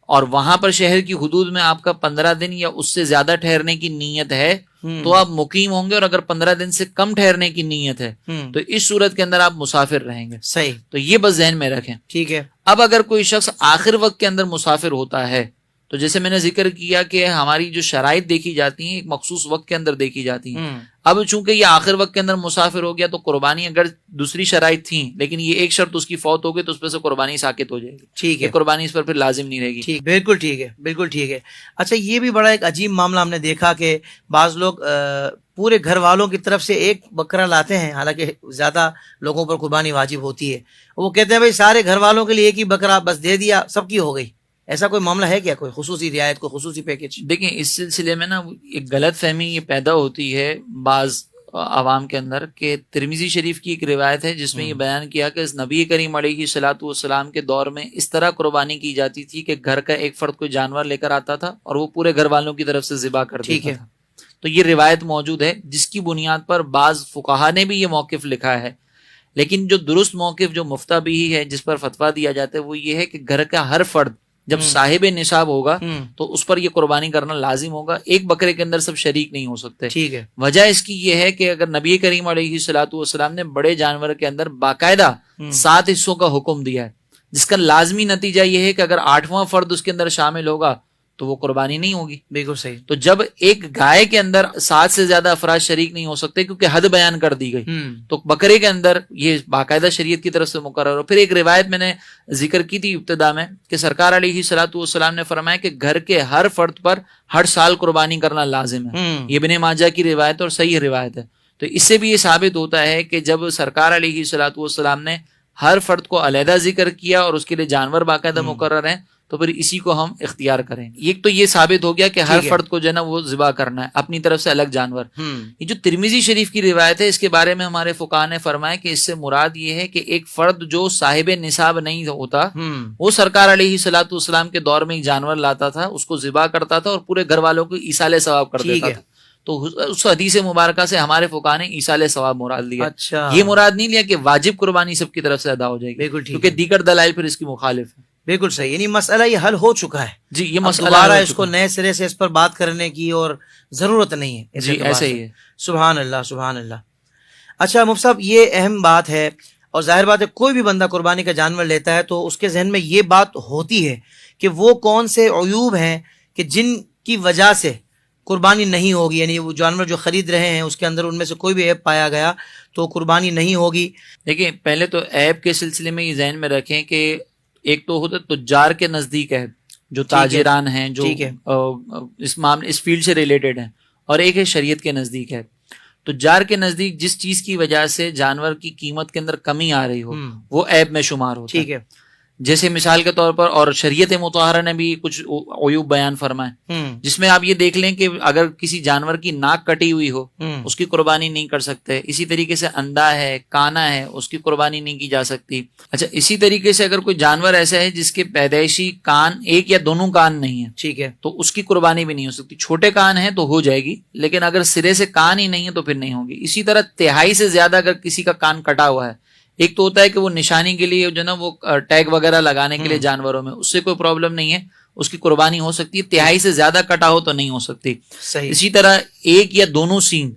اور وہاں پر شہر کی حدود میں آپ کا 15 دن یا اس سے زیادہ ٹھہرنے کی نیت ہے تو آپ مقیم ہوں گے, اور اگر 15 دن سے کم ٹھہرنے کی نیت ہے تو اس صورت کے اندر آپ مسافر رہیں گے. صحیح. تو یہ بس ذہن میں رکھیں. ٹھیک ہے. اب اگر کوئی شخص آخر وقت کے اندر مسافر ہوتا ہے تو جیسے میں نے ذکر کیا کہ ہماری جو شرائط دیکھی جاتی ہیں ایک مخصوص وقت کے اندر دیکھی جاتی ہیں. اب چونکہ یہ آخر وقت کے اندر مسافر ہو گیا تو قربانی اگر دوسری شرائط تھیں لیکن یہ ایک شرط اس کی فوت ہو گئی تو اس پہ سے قربانی ساقط ہو جائے گی. ٹھیک ہے. قربانی اس پر پھر لازم نہیں رہے گی. ٹھیک, بالکل ٹھیک ہے, بالکل ٹھیک ہے. اچھا, یہ بھی بڑا ایک عجیب معاملہ ہم نے دیکھا کہ بعض لوگ پورے گھر والوں کی طرف سے ایک بکرا لاتے ہیں, حالانکہ زیادہ لوگوں پر قربانی واجب ہوتی ہے. وہ کہتے ہیں بھائی سارے گھر والوں کے لیے ایک ہی بکرا بس دے دیا, سب کی ہو گئی. ایسا کوئی معاملہ ہے کیا, کوئی خصوصی رعایت, کوئی خصوصی پیکج؟ دیکھیں اس سلسلے میں نا ایک غلط فہمی یہ پیدا ہوتی ہے بعض عوام کے اندر کہ ترمذی شریف کی ایک روایت ہے جس میں یہ بیان کیا کہ نبی کریم علیہ الصلوۃ والسلام کے دور میں اس طرح قربانی کی جاتی تھی کہ گھر کا ایک فرد کوئی جانور لے کر آتا تھا اور وہ پورے گھر والوں کی طرف سے ذبح کر دیتا تھا. تو یہ روایت موجود ہے جس کی بنیاد پر بعض فقہا نے بھی یہ موقف لکھا ہے, لیکن جو درست موقف جو مفتہ بھی ہے جس پر فتویٰ دیا جاتا ہے وہ یہ ہے کہ گھر کا ہر فرد جب صاحب نصاب ہوگا تو اس پر یہ قربانی کرنا لازم ہوگا. ایک بکرے کے اندر سب شریک نہیں ہو سکتے. ٹھیک ہے. وجہ اس کی یہ ہے کہ اگر نبی کریم علیہ الصلوۃ والسلام نے بڑے جانور کے اندر باقاعدہ 7 حصوں کا حکم دیا ہے, جس کا لازمی نتیجہ یہ ہے کہ اگر 8واں فرد اس کے اندر شامل ہوگا تو وہ قربانی نہیں ہوگی. بالکل صحیح. تو جب ایک گائے کے اندر 7 سے زیادہ افراد شریک نہیں ہو سکتے کیونکہ حد بیان کر دی گئی, تو بکرے کے اندر یہ باقاعدہ شریعت کی طرف سے مقرر ہو. پھر ایک روایت میں نے ذکر کی تھی ابتدا میں کہ سرکار علیہ الصلوۃ والسلام نے فرمایا کہ گھر کے ہر فرد پر ہر سال قربانی کرنا لازم ہے. یہ ابن ماجہ کی روایت اور صحیح روایت ہے. تو اس سے بھی یہ ثابت ہوتا ہے کہ جب سرکار علیہ الصلوۃ والسلام نے ہر فرد کو علیحدہ ذکر کیا اور اس کے لیے جانور باقاعدہ مقرر ہیں تو پھر اسی کو ہم اختیار کریں. ایک تو یہ ثابت ہو گیا کہ ہر فرد کو جو ہے نا وہ ذبح کرنا ہے اپنی طرف سے الگ جانور. یہ جو ترمذی شریف کی روایت ہے اس کے بارے میں ہمارے فقہا نے فرمایا کہ اس سے مراد یہ ہے کہ ایک فرد جو صاحب نصاب نہیں ہوتا وہ سرکار علیہ الصلوۃ والسلام کے دور میں ایک جانور لاتا تھا, اس کو ذبح کرتا تھا اور پورے گھر والوں کو ایصال ثواب کر دیتا تھا. تو اس حدیث مبارکہ سے ہمارے فقہا نے ایصال ثواب مراد لیا. یہ مراد نہیں لیا کہ واجب قربانی سب کی طرف سے ادا ہو جائے گی, کیونکہ دیگر دلائل پھر اس کی مخالف ہے. بالکل صحیح. یعنی مسئلہ یہ حل ہو چکا ہے. جی, یہ مسئلہ دوبارہ اس کو نئے سرے سے اس پر بات کرنے کی اور ضرورت نہیں ہے. جی ایسے ہی ہے. سبحان اللہ, سبحان اللہ. اچھا مفتی صاحب, یہ اہم بات ہے اور ظاہر بات ہے کوئی بھی بندہ قربانی کا جانور لیتا ہے تو اس کے ذہن میں یہ بات ہوتی ہے کہ وہ کون سے عیوب ہیں کہ جن کی وجہ سے قربانی نہیں ہوگی. یعنی وہ جانور جو خرید رہے ہیں اس کے اندر ان میں سے کوئی بھی عیب پایا گیا تو قربانی نہیں ہوگی. دیکھیں پہلے تو عیب کے سلسلے میں یہ ذہن میں رکھیں کہ ایک تو ہوتا ہے تجار کے نزدیک ہے جو تاجران ہیں جو اس فیلڈ سے ریلیٹڈ ہیں, اور ایک ہے شریعت کے نزدیک ہے. تجار کے نزدیک جس چیز کی وجہ سے جانور کی قیمت کے اندر کمی آ رہی ہو وہ عیب میں شمار ہوتا ہے. جیسے مثال کے طور پر, اور شریعت مطہرہ نے بھی کچھ عیوب بیان فرمائے جس میں آپ یہ دیکھ لیں کہ اگر کسی جانور کی ناک کٹی ہوئی ہو اس کی قربانی نہیں کر سکتے. اسی طریقے سے اندھا ہے, کانا ہے, اس کی قربانی نہیں کی جا سکتی. اچھا, اسی طریقے سے اگر کوئی جانور ایسا ہے جس کے پیدائشی کان ایک یا دونوں کان نہیں ہے, ٹھیک ہے, تو اس کی قربانی بھی نہیں ہو سکتی. چھوٹے کان ہیں تو ہو جائے گی, لیکن اگر سرے سے کان ہی نہیں ہے تو پھر نہیں ہوگی. اسی طرح 1/3 سے زیادہ اگر کسی کا کان کٹا ہوا ہے, ایک تو ہوتا ہے کہ وہ نشانی کے لیے جو نا وہ ٹیگ وغیرہ لگانے کے لیے جانوروں میں, اس سے کوئی پرابلم نہیں ہے, اس کی قربانی ہو سکتی ہے. 1/3 سے زیادہ کٹا ہو تو نہیں ہو سکتی. اسی طرح ایک یا دونوں سینگ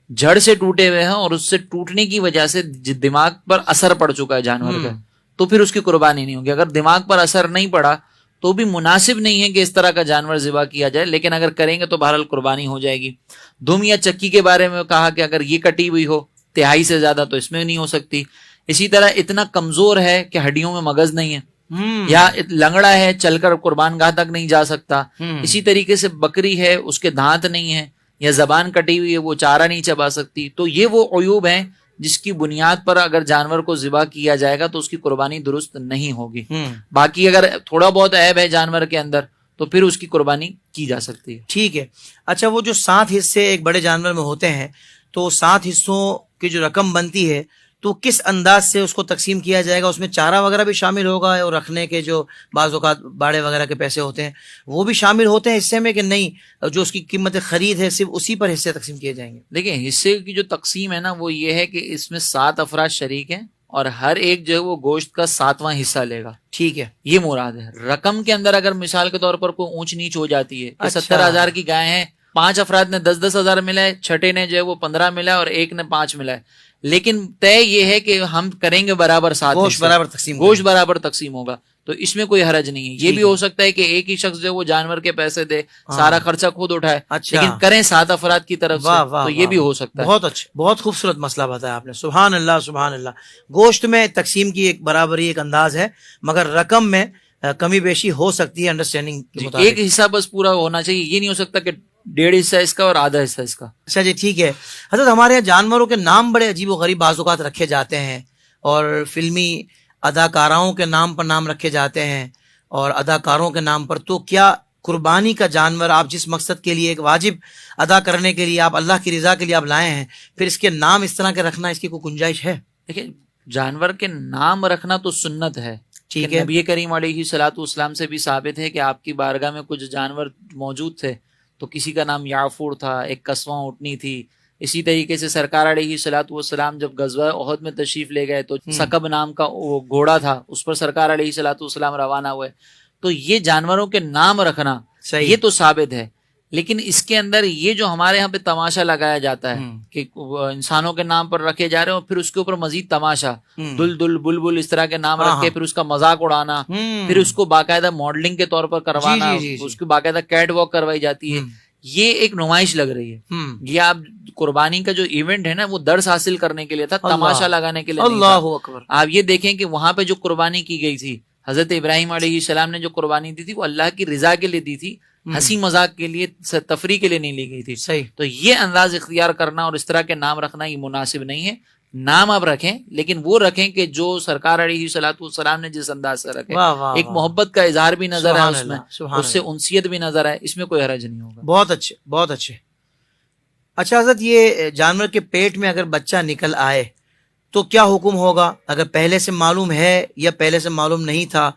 جڑ سے ٹوٹے ہوئے ہیں اور اس سے ٹوٹنے کی وجہ سے دماغ پر اثر پڑ چکا ہے جانور کا, تو پھر اس کی قربانی نہیں ہوگی. اگر دماغ پر اثر نہیں پڑا تو بھی مناسب نہیں ہے کہ اس طرح کا جانور ذبح کیا جائے, لیکن اگر کریں گے تو بہرحال قربانی ہو جائے گی. دم یا چکی کے بارے میں کہا کہ اگر یہ کٹی ہوئی ہو 1/3 سے زیادہ تو اس میں نہیں ہو سکتی. اسی طرح اتنا کمزور ہے کہ ہڈیوں میں مغز نہیں ہے, یا لنگڑا ہے چل کر قربان گاہ تک نہیں جا سکتا. اسی طریقے سے بکری ہے اس کے دانت نہیں ہے, یا زبان کٹی ہوئی ہے وہ چارہ نہیں چبا سکتی. تو یہ وہ عیوب ہیں جس کی بنیاد پر اگر جانور کو ذبح کیا جائے گا تو اس کی قربانی درست نہیں ہوگی. باقی اگر تھوڑا بہت عیب ہے جانور کے اندر تو پھر اس کی قربانی کی جا سکتی ہے. ٹھیک ہے. اچھا وہ جو 7 حصے ایک بڑے جانور میں ہوتے ہیں تو 7 حصوں کی جو رقم بنتی ہے تو کس انداز سے اس کو تقسیم کیا جائے گا؟ اس میں چارہ وغیرہ بھی شامل ہوگا اور رکھنے کے جو بعض اوقات باڑے وغیرہ کے پیسے ہوتے ہیں وہ بھی شامل ہوتے ہیں حصے میں کہ نہیں؟ جو اس کی قیمت خرید ہے صرف اسی پر حصے تقسیم کیے جائیں گے؟ دیکھیں حصے کی جو تقسیم ہے نا وہ یہ ہے کہ اس میں 7 افراد شریک ہیں اور ہر ایک جو ہے وہ گوشت کا 7واں حصہ لے گا. ٹھیک ہے. یہ مراد ہے. رقم کے اندر اگر مثال کے طور پر کوئی اونچ نیچ ہو جاتی ہے 70,000 کی گائے ہیں, 5 افراد نے 10,000 ملا ہے, چھٹے نے جو ہے وہ 15 ملا ہے اور ایک نے 5 ملا ہے, لیکن طے یہ ہے کہ ہم کریں گے برابر 7 گوشت برابر تقسیم گوشت برابر تقسیم ہوگا. تو اس میں کوئی حرج نہیں ہے. یہ بھی ہو سکتا ہے کہ ایک ہی شخص جو وہ جانور کے پیسے دے, سارا خرچہ خود اٹھائے, لیکن کریں 7 افراد کی طرف سے, تو یہ بھی ہو سکتا ہے. بہت اچھا, بہت خوبصورت مسئلہ بتایا آپ نے. سبحان اللہ سبحان اللہ. گوشت میں تقسیم کی ایک برابری ایک انداز ہے مگر رقم میں کمی بیشی ہو سکتی ہے انڈرسٹینڈنگ کے مطابق. ایک حصہ بس پورا ہونا چاہیے, یہ نہیں ہو سکتا کہ 1.5 حصہ اس کا اور آدھا حصہ اس کا. اچھا جی ٹھیک ہے. حضرت ہمارے یہاں جانوروں کے نام بڑے عجیب و غریب بعض اوقات رکھے جاتے ہیں اور فلمی اداکاراؤں کے نام پر نام رکھے جاتے ہیں اور اداکاروں کے نام پر. تو کیا قربانی کا جانور آپ جس مقصد کے لیے ایک واجب ادا کرنے کے لیے آپ اللہ کی رضا کے لیے آپ لائے ہیں, پھر اس کے نام اس طرح کے رکھنا اس کی کوئی گنجائش ہے؟ دیکھیں جانور کے نام رکھنا تو سنت ہے. ٹھیک ہے. نبی کریم علیہ الصلوۃ والسلام سے بھی ثابت ہے کہ آپ کی بارگاہ میں کچھ جانور موجود تھے, تو کسی کا نام یعفور تھا, ایک قصواں اونٹنی تھی. اسی طریقے سے سرکار علیہ الصلوۃ والسلام جب غزوہ احد میں تشریف لے گئے تو سکب نام کا وہ گھوڑا تھا, اس پر سرکار علیہ الصلوۃ والسلام روانہ ہوئے. تو یہ جانوروں کے نام رکھنا یہ تو ثابت ہے, لیکن اس کے اندر یہ جو ہمارے یہاں پہ تماشا لگایا جاتا ہے کہ انسانوں کے نام پر رکھے جا رہے ہیں اور پھر اس کے اوپر مزید تماشا, دل دل بلبل اس طرح کے نام رکھ کے پھر اس کا مذاق اڑانا, پھر اس کو باقاعدہ ماڈلنگ کے طور پر کروانا, اس کی باقاعدہ کیٹ واک کروائی جاتی ہے. یہ ایک نمائش لگ رہی ہے. یہ آپ قربانی کا جو ایونٹ ہے نا وہ درس حاصل کرنے کے لیے تھا, تماشا لگانے کے لیے نہیں تھا. اللہ اکبر. آپ یہ دیکھیں کہ وہاں پہ جو قربانی کی گئی تھی, حضرت ابراہیم علیہ السلام نے جو قربانی دی تھی وہ اللہ کی رضا کے لیے دی تھی, ہنسی مذاق کے لیے تفریح کے لیے نہیں لی گئی تھی. صحیح. تو یہ انداز اختیار کرنا اور اس طرح کے نام رکھنا یہ مناسب نہیں ہے. نام آپ رکھیں لیکن وہ رکھیں کہ جو سرکار علیہ الصلوۃ والسلام نے جس انداز سے رکھے. ایک محبت کا اظہار بھی نظر ہے اس میں, اس سے انسیت بھی نظر ہے, اس میں کوئی حرج نہیں ہوگا. بہت اچھے بہت اچھے. اچھا حضرت یہ جانور کے پیٹ میں اگر بچہ نکل آئے تو کیا حکم ہوگا؟ اگر پہلے سے معلوم ہے یا پہلے سے معلوم نہیں تھا,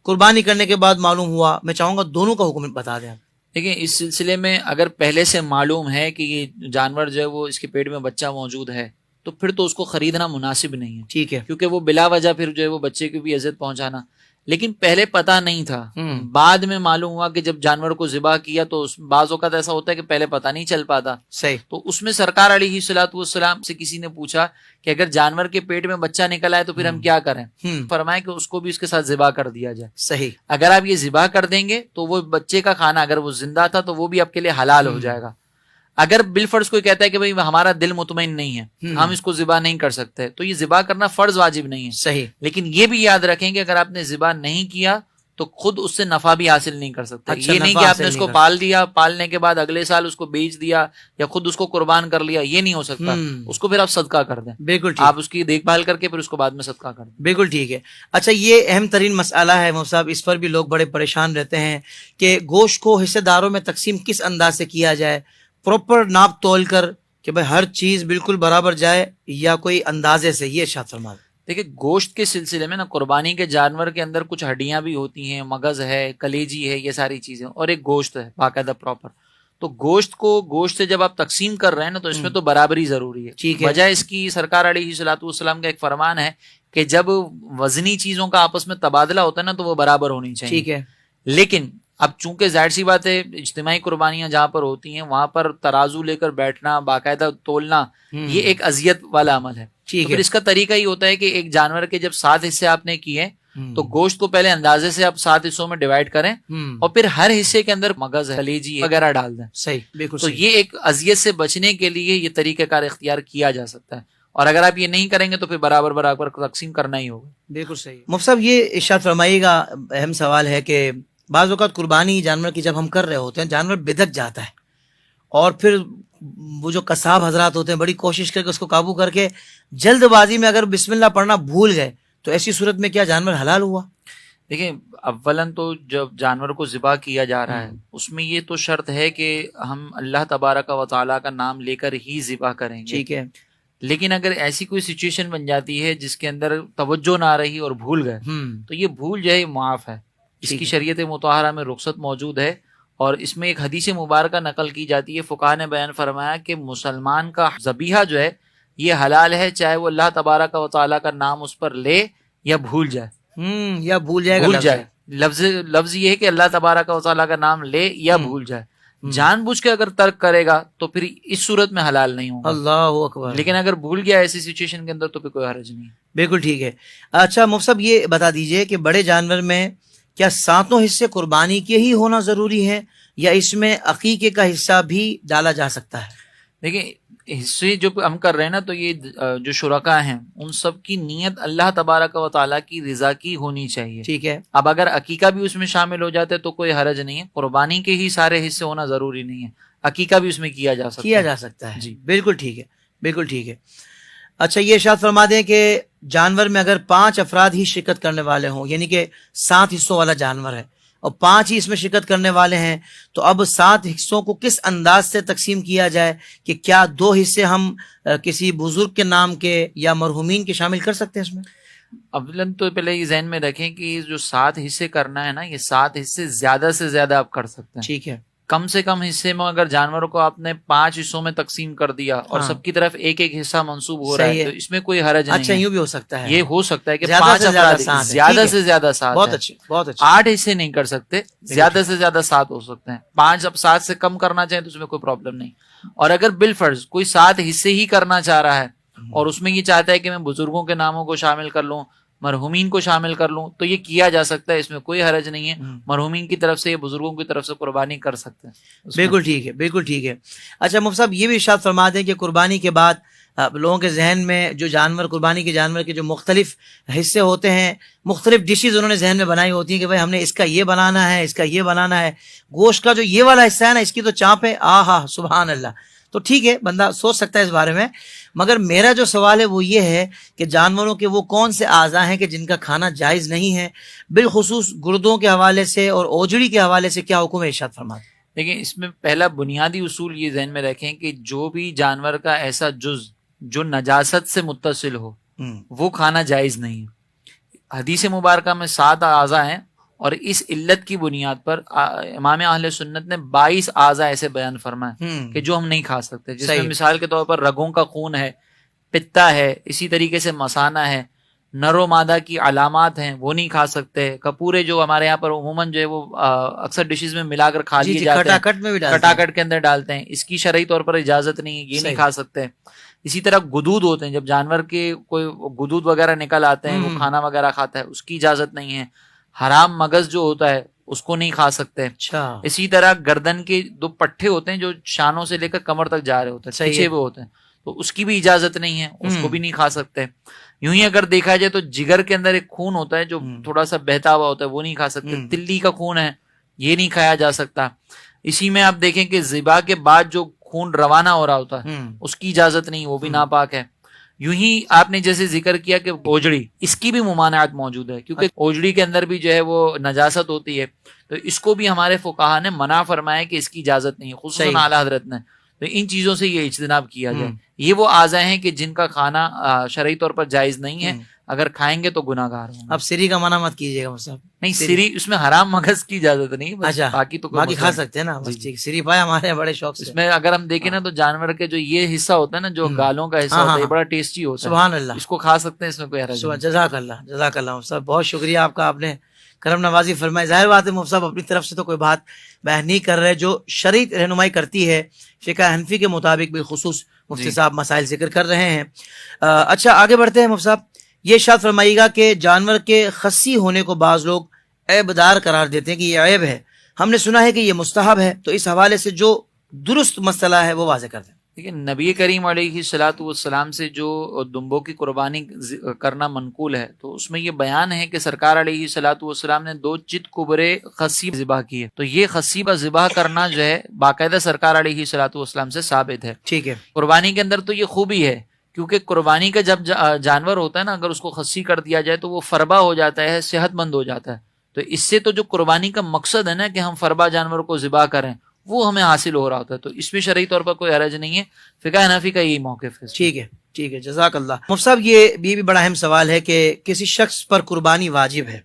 قربانی کرنے کے بعد معلوم ہوا, میں چاہوں گا دونوں کا حکم بتا دیں. دیکھیں اس سلسلے میں اگر پہلے سے معلوم ہے کہ یہ جانور جو ہے وہ اس کے پیٹ میں بچہ موجود ہے تو پھر تو اس کو خریدنا مناسب نہیں ہے. ٹھیک ہے. کیونکہ وہ بلا وجہ پھر جو ہے وہ بچے کو بھی اذیت پہنچانا. لیکن پہلے پتہ نہیں تھا, بعد میں معلوم ہوا کہ جب جانور کو ذبح کیا تو بعض اوقات ایسا ہوتا ہے کہ پہلے پتہ نہیں چل پاتا. صحیح. تو اس میں سرکار علیہ الصلوۃ والسلام سے کسی نے پوچھا کہ اگر جانور کے پیٹ میں بچہ نکل آئے تو پھر ہم کیا کریں؟ فرمایا کہ اس کو بھی اس کے ساتھ ذبح کر دیا جائے. صحیح. اگر آپ یہ ذبح کر دیں گے تو وہ بچے کا کھانا اگر وہ زندہ تھا تو وہ بھی آپ کے لیے حلال ہو جائے گا. اگر بالفرض کوئی کہتا ہے کہ بھئی ہمارا دل مطمئن نہیں ہے, ہم اس کو ذبح نہیں کر سکتے, تو یہ ذبح کرنا فرض واجب نہیں ہے. صحیح. لیکن یہ بھی یاد رکھیں کہ اگر آپ نے ذبح نہیں کیا تو خود اس سے نفع بھی حاصل نہیں کر سکتے. یہ نہیں کہ آپ نے اس کو پال دیا, پالنے کے بعد اگلے سال اس کو بیچ دیا یا خود اس کو قربان کر لیا, یہ نہیں ہو سکتا. اس کو پھر آپ صدقہ کر دیں. بالکل آپ اس کی دیکھ بھال کر کے پھر اس کو بعد میں صدقہ کر دیں. بالکل ٹھیک ہے. اچھا یہ اہم ترین مسئلہ ہے مفتی صاحب, اس پر بھی لوگ بڑے پریشان رہتے ہیں کہ گوشت کو حصے داروں میں تقسیم کس انداز سے کیا جائے, پراپر ناپ تول کر کہ بھائی ہر چیز بالکل برابر جائے یا کوئی اندازے سے؟ یہ ارشاد فرمائیں. دیکھیں گوشت کے سلسلے میں نا قربانی کے جانور کے اندر کچھ ہڈیاں بھی ہوتی ہیں, مغز ہے, کلیجی ہے, یہ ساری چیزیں, اور ایک گوشت ہے باقاعدہ پراپر. تو گوشت سے جب آپ تقسیم کر رہے ہیں نا تو اس میں تو برابری ضروری ہے. وجہ اس کی سرکار علیہ الصلوۃ والسلام کا ایک فرمان ہے کہ جب وزنی چیزوں کا آپس میں تبادلہ ہوتا ہے نا تو وہ برابر ہونی چاہیے. ٹھیک ہے. لیکن اب چونکہ ظاہر سی بات ہے اجتماعی قربانیاں جہاں پر ہوتی ہیں وہاں پر ترازو لے کر بیٹھنا, باقاعدہ تولنا, یہ ایک اذیت والا عمل ہے. تو پھر اس کا طریقہ یہ ہوتا ہے کہ ایک جانور کے جب 7 حصے آپ نے کیے تو گوشت کو پہلے اندازے سے آپ 7 حصوں میں ڈیوائڈ کریں اور پھر ہر حصے کے اندر مغز, کلیجی وغیرہ ڈال دیں. صحیح. بالکل. تو یہ ایک اذیت سے بچنے کے لیے یہ طریقہ کار اختیار کیا جا سکتا ہے, اور اگر آپ یہ نہیں کریں گے تو پھر برابر تقسیم کرنا ہی ہوگا. بالکل صحیح. مفتی صاحب یہ ارشاد فرمائیے گا, اہم سوال ہے کہ بعض اوقات قربانی جانور کی جب ہم کر رہے ہوتے ہیں جانور بدک جاتا ہے اور پھر وہ جو قصاب حضرات ہوتے ہیں بڑی کوشش کر کے اس کو قابو کر کے جلد بازی میں اگر بسم اللہ پڑھنا بھول گئے تو ایسی صورت میں کیا جانور حلال ہوا؟ دیکھیں اولاً تو جب جانور کو ذبح کیا جا رہا ہے اس میں یہ تو شرط ہے کہ ہم اللہ تبارک و تعالیٰ کا نام لے کر ہی ذبح کریں گے. ٹھیک ہے. لیکن اگر ایسی کوئی سچویشن بن جاتی ہے جس کے اندر توجہ نہ رہی اور بھول گئے تو یہ بھول جو ہے معاف ہے. اس کی شریعت مطہرہ میں رخصت موجود ہے اور اس میں ایک حدیث مبارکہ نقل کی جاتی ہے. فقہاء نے بیان فرمایا کہ مسلمان کا ذبیحہ جو ہے یہ حلال ہے چاہے وہ اللہ تبارک و تعالیٰ کا نام اس پر لے یا بھول جائے. یا بھول جائے. لفظ یہ ہے کہ اللہ تبارک و تعالیٰ کا نام لے یا بھول جائے. جان بوجھ کے اگر ترک کرے گا تو پھر اس صورت میں حلال نہیں ہوگا. اللہ اکبر. لیکن اگر بھول گیا ایسی سچویشن کے اندر تو پھر کوئی حرج نہیں. بالکل ٹھیک ہے. اچھا مفتی صاحب یہ بتا دیجئے کہ بڑے جانور میں کیا ساتوں حصے قربانی کے ہی ہونا ضروری ہے یا اس میں عقیقے کا حصہ بھی ڈالا جا سکتا ہے؟ دیکھیں حصے جو ہم کر رہے ہیں نا تو یہ جو شرکاء ہیں ان سب کی نیت اللہ تبارک و تعالیٰ کی رضا کی ہونی چاہیے. ٹھیک ہے. اب اگر عقیقہ بھی اس میں شامل ہو جاتا ہے تو کوئی حرج نہیں ہے. قربانی کے ہی سارے حصے ہونا ضروری نہیں ہے, عقیقہ بھی اس میں کیا جا سکتا ہے. جی بالکل ٹھیک ہے, بالکل ٹھیک ہے. اچھا یہ ارشاد فرما دیں کہ جانور میں اگر 5 افراد ہی شرکت کرنے والے ہوں یعنی کہ 7 حصوں والا جانور ہے اور 5 ہی اس میں شرکت کرنے والے ہیں تو اب 7 حصوں کو کس انداز سے تقسیم کیا جائے کہ کیا 2 حصے ہم کسی بزرگ کے نام کے یا مرحومین کے شامل کر سکتے ہیں اس میں؟ اولاً تو پہلے یہ ذہن میں رکھیں کہ جو 7 حصے کرنا ہے نا یہ 7 حصے زیادہ سے زیادہ آپ کر سکتے ہیں. ٹھیک ہے. کم سے کم حصے میں اگر جانوروں کو آپ نے 5 حصوں میں تقسیم کر دیا اور سب کی طرف ایک ایک حصہ منسوب ہو رہا ہے تو اس میں کوئی حرج نہیں. اچھا یوں بھی ہو سکتا ہے, یہ ہو سکتا ہے کہ 5 افراد زیادہ سے زیادہ 7. بہت اچھے, بہت اچھے. 8 حصے نہیں کر سکتے, زیادہ سے زیادہ 7 ہو سکتے ہیں. 5 اب 7 سے کم کرنا چاہیں تو اس میں کوئی پرابلم نہیں. اور اگر بالفرض کوئی 7 حصے ہی کرنا چاہ رہا ہے اور اس میں یہ چاہتا ہے کہ میں بزرگوں کے ناموں کو شامل کر لوں, مرحومین کو شامل کر لوں تو یہ کیا جا سکتا ہے, اس میں کوئی حرج نہیں ہے. مرحومین کی طرف سے یا بزرگوں کی طرف سے قربانی کر سکتے ہیں. بالکل ٹھیک ہے, بالکل ٹھیک ہے. اچھا مفتی صاحب یہ بھی ارشاد فرما دیں کہ قربانی کے بعد لوگوں کے ذہن میں جو جانور قربانی کے جانور کے جو مختلف حصے ہوتے ہیں, مختلف ڈشز انہوں نے ذہن میں بنائی ہوتی ہیں کہ بھائی ہم نے اس کا یہ بنانا ہے, اس کا یہ بنانا ہے, گوشت کا جو یہ والا حصہ ہے نا اس کی تو چانپ ہے, آہا سبحان اللہ. تو ٹھیک ہے بندہ سوچ سکتا ہے اس بارے میں, مگر میرا جو سوال ہے وہ یہ ہے کہ جانوروں کے وہ کون سے اعضاء ہیں کہ جن کا کھانا جائز نہیں ہے, بالخصوص گردوں کے حوالے سے اور اوجڑی کے حوالے سے کیا حکم ہے ارشاد فرمائیں. دیکھیں اس میں پہلا بنیادی اصول یہ ذہن میں رکھیں کہ جو بھی جانور کا ایسا جز جو نجاست سے متصل ہو وہ کھانا جائز نہیں. حدیث مبارکہ میں 7 اعضاء ہیں اور اس علت کی بنیاد پر امام اہل سنت نے 22 اعضاء ایسے بیان فرمائے کہ جو ہم نہیں کھا سکتے, جس میں مثال کے طور پر رگوں کا خون ہے, پتا ہے, اسی طریقے سے مثانہ ہے, نر و مادہ کی علامات ہیں وہ نہیں کھا سکتے. کپورے جو ہمارے یہاں پر عموماً جو ہے وہ اکثر ڈشز میں ملا کر کھا لیے جاتے ہیں, کھٹاکٹ کے اندر ڈالتے ہیں, اس کی شرعی طور پر اجازت نہیں ہے, یہ نہیں کھا سکتے. اسی طرح گدود ہوتے ہیں, جب جانور کے کوئی گدود وغیرہ نکل آتے ہیں وہ کھانا وغیرہ کھاتا ہے, اس کی اجازت نہیں ہے. حرام مغز جو ہوتا ہے اس کو نہیں کھا سکتے. اسی طرح گردن کے 2 پٹھے ہوتے ہیں جو شانوں سے لے کر کمر تک جا رہے ہوتے ہیں, پیچھے وہ ہوتے ہیں, تو اس کی بھی اجازت نہیں ہے, اس کو بھی نہیں کھا سکتے. یوں ہی اگر دیکھا جائے تو جگر کے اندر ایک خون ہوتا ہے جو تھوڑا سا بہتا ہوا ہوتا ہے, وہ نہیں کھا سکتے. تلی کا خون ہے یہ نہیں کھایا جا سکتا. اسی میں آپ دیکھیں کہ ذبح کے بعد جو خون روانہ ہو رہا ہوتا ہے اس کی اجازت نہیں, وہ بھی ناپاک ہے. یوں ہی آپ نے جیسے ذکر کیا کہ اوجڑی, اس کی بھی ممانعت موجود ہے کیونکہ اوجڑی کے اندر بھی جو ہے وہ نجاست ہوتی ہے, تو اس کو بھی ہمارے فقہا نے منع فرمایا کہ اس کی اجازت نہیں ہے, خصوصاً اعلیٰ حضرت نے. تو ان چیزوں سے یہ اجتناب کیا جائے. یہ وہ اعضاء ہیں کہ جن کا کھانا شرعی طور پر جائز نہیں ہے, اگر کھائیں گے تو گناہ گار ہوں گے. اب سری کا منع مت کیجیے گا صاحب. نہیں سری اس میں حرام مغز کی اجازت نہیں, باقی تو باقی کھا سکتے ہیں نا. سری پائے ہمارے بڑے شوق سے. اس میں اگر ہم دیکھیں نا تو جانور کے جو یہ حصہ ہوتا ہے نا, جو گالوں کا حصہ ہوتا ہے, یہ بڑا ٹیسٹی ہوتا ہے. سبحان اللہ, اس کو کھا سکتے ہیں, اس میں کوئی حرج نہیں. جزاک اللہ, جزاک اللہ صاحب, بہت شکریہ آپ کا, آپ نے کرم نوازی فرمائی. ظاہر بات ہے مفتی صاحب اپنی طرف سے تو کوئی بات بیان نہیں کر رہے, جو شرعی رہنمائی کرتی ہے فقہ حنفی کے مطابق بالخصوص مفتی صاحب مسائل ذکر کر رہے ہیں. اچھا آگے بڑھتے ہیں مفتی صاحب. یہ ارشاد فرمائیے گا کہ جانور کے خصی ہونے کو بعض لوگ عیب دار قرار دیتے ہیں کہ یہ عیب ہے, ہم نے سنا ہے کہ یہ مستحب ہے, تو اس حوالے سے جو درست مسئلہ ہے وہ واضح کر دیں. دیکھیں نبی کریم علیہ الصلوۃ والسلام سے جو دمبوں کی قربانی کرنا منقول ہے تو اس میں یہ بیان ہے کہ سرکار علیہ الصلوۃ والسلام نے 2 چت کبرے خصی ذبح کیے. تو یہ خصی ذبح کرنا جو ہے باقاعدہ سرکار علیہ الصلوۃ والسلام سے ثابت ہے. ٹھیک ہے. قربانی کے اندر تو یہ خوبی ہے کیونکہ قربانی کا جب جانور ہوتا ہے نا، اگر اس کو خصی کر دیا جائے تو وہ فربا ہو جاتا ہے، صحت مند ہو جاتا ہے. تو اس سے تو جو قربانی کا مقصد ہے نا کہ ہم فربا جانور کو ذبح کریں، وہ ہمیں حاصل ہو رہا ہوتا ہے. تو اس میں شرعی طور پر کوئی حرج نہیں ہے. فقہ حنفی کا یہی موقف ہے. ٹھیک ہے ٹھیک ہے، جزاک اللہ. مفتی صاحب یہ بھی بڑا اہم سوال ہے کہ کسی شخص پر قربانی واجب ہے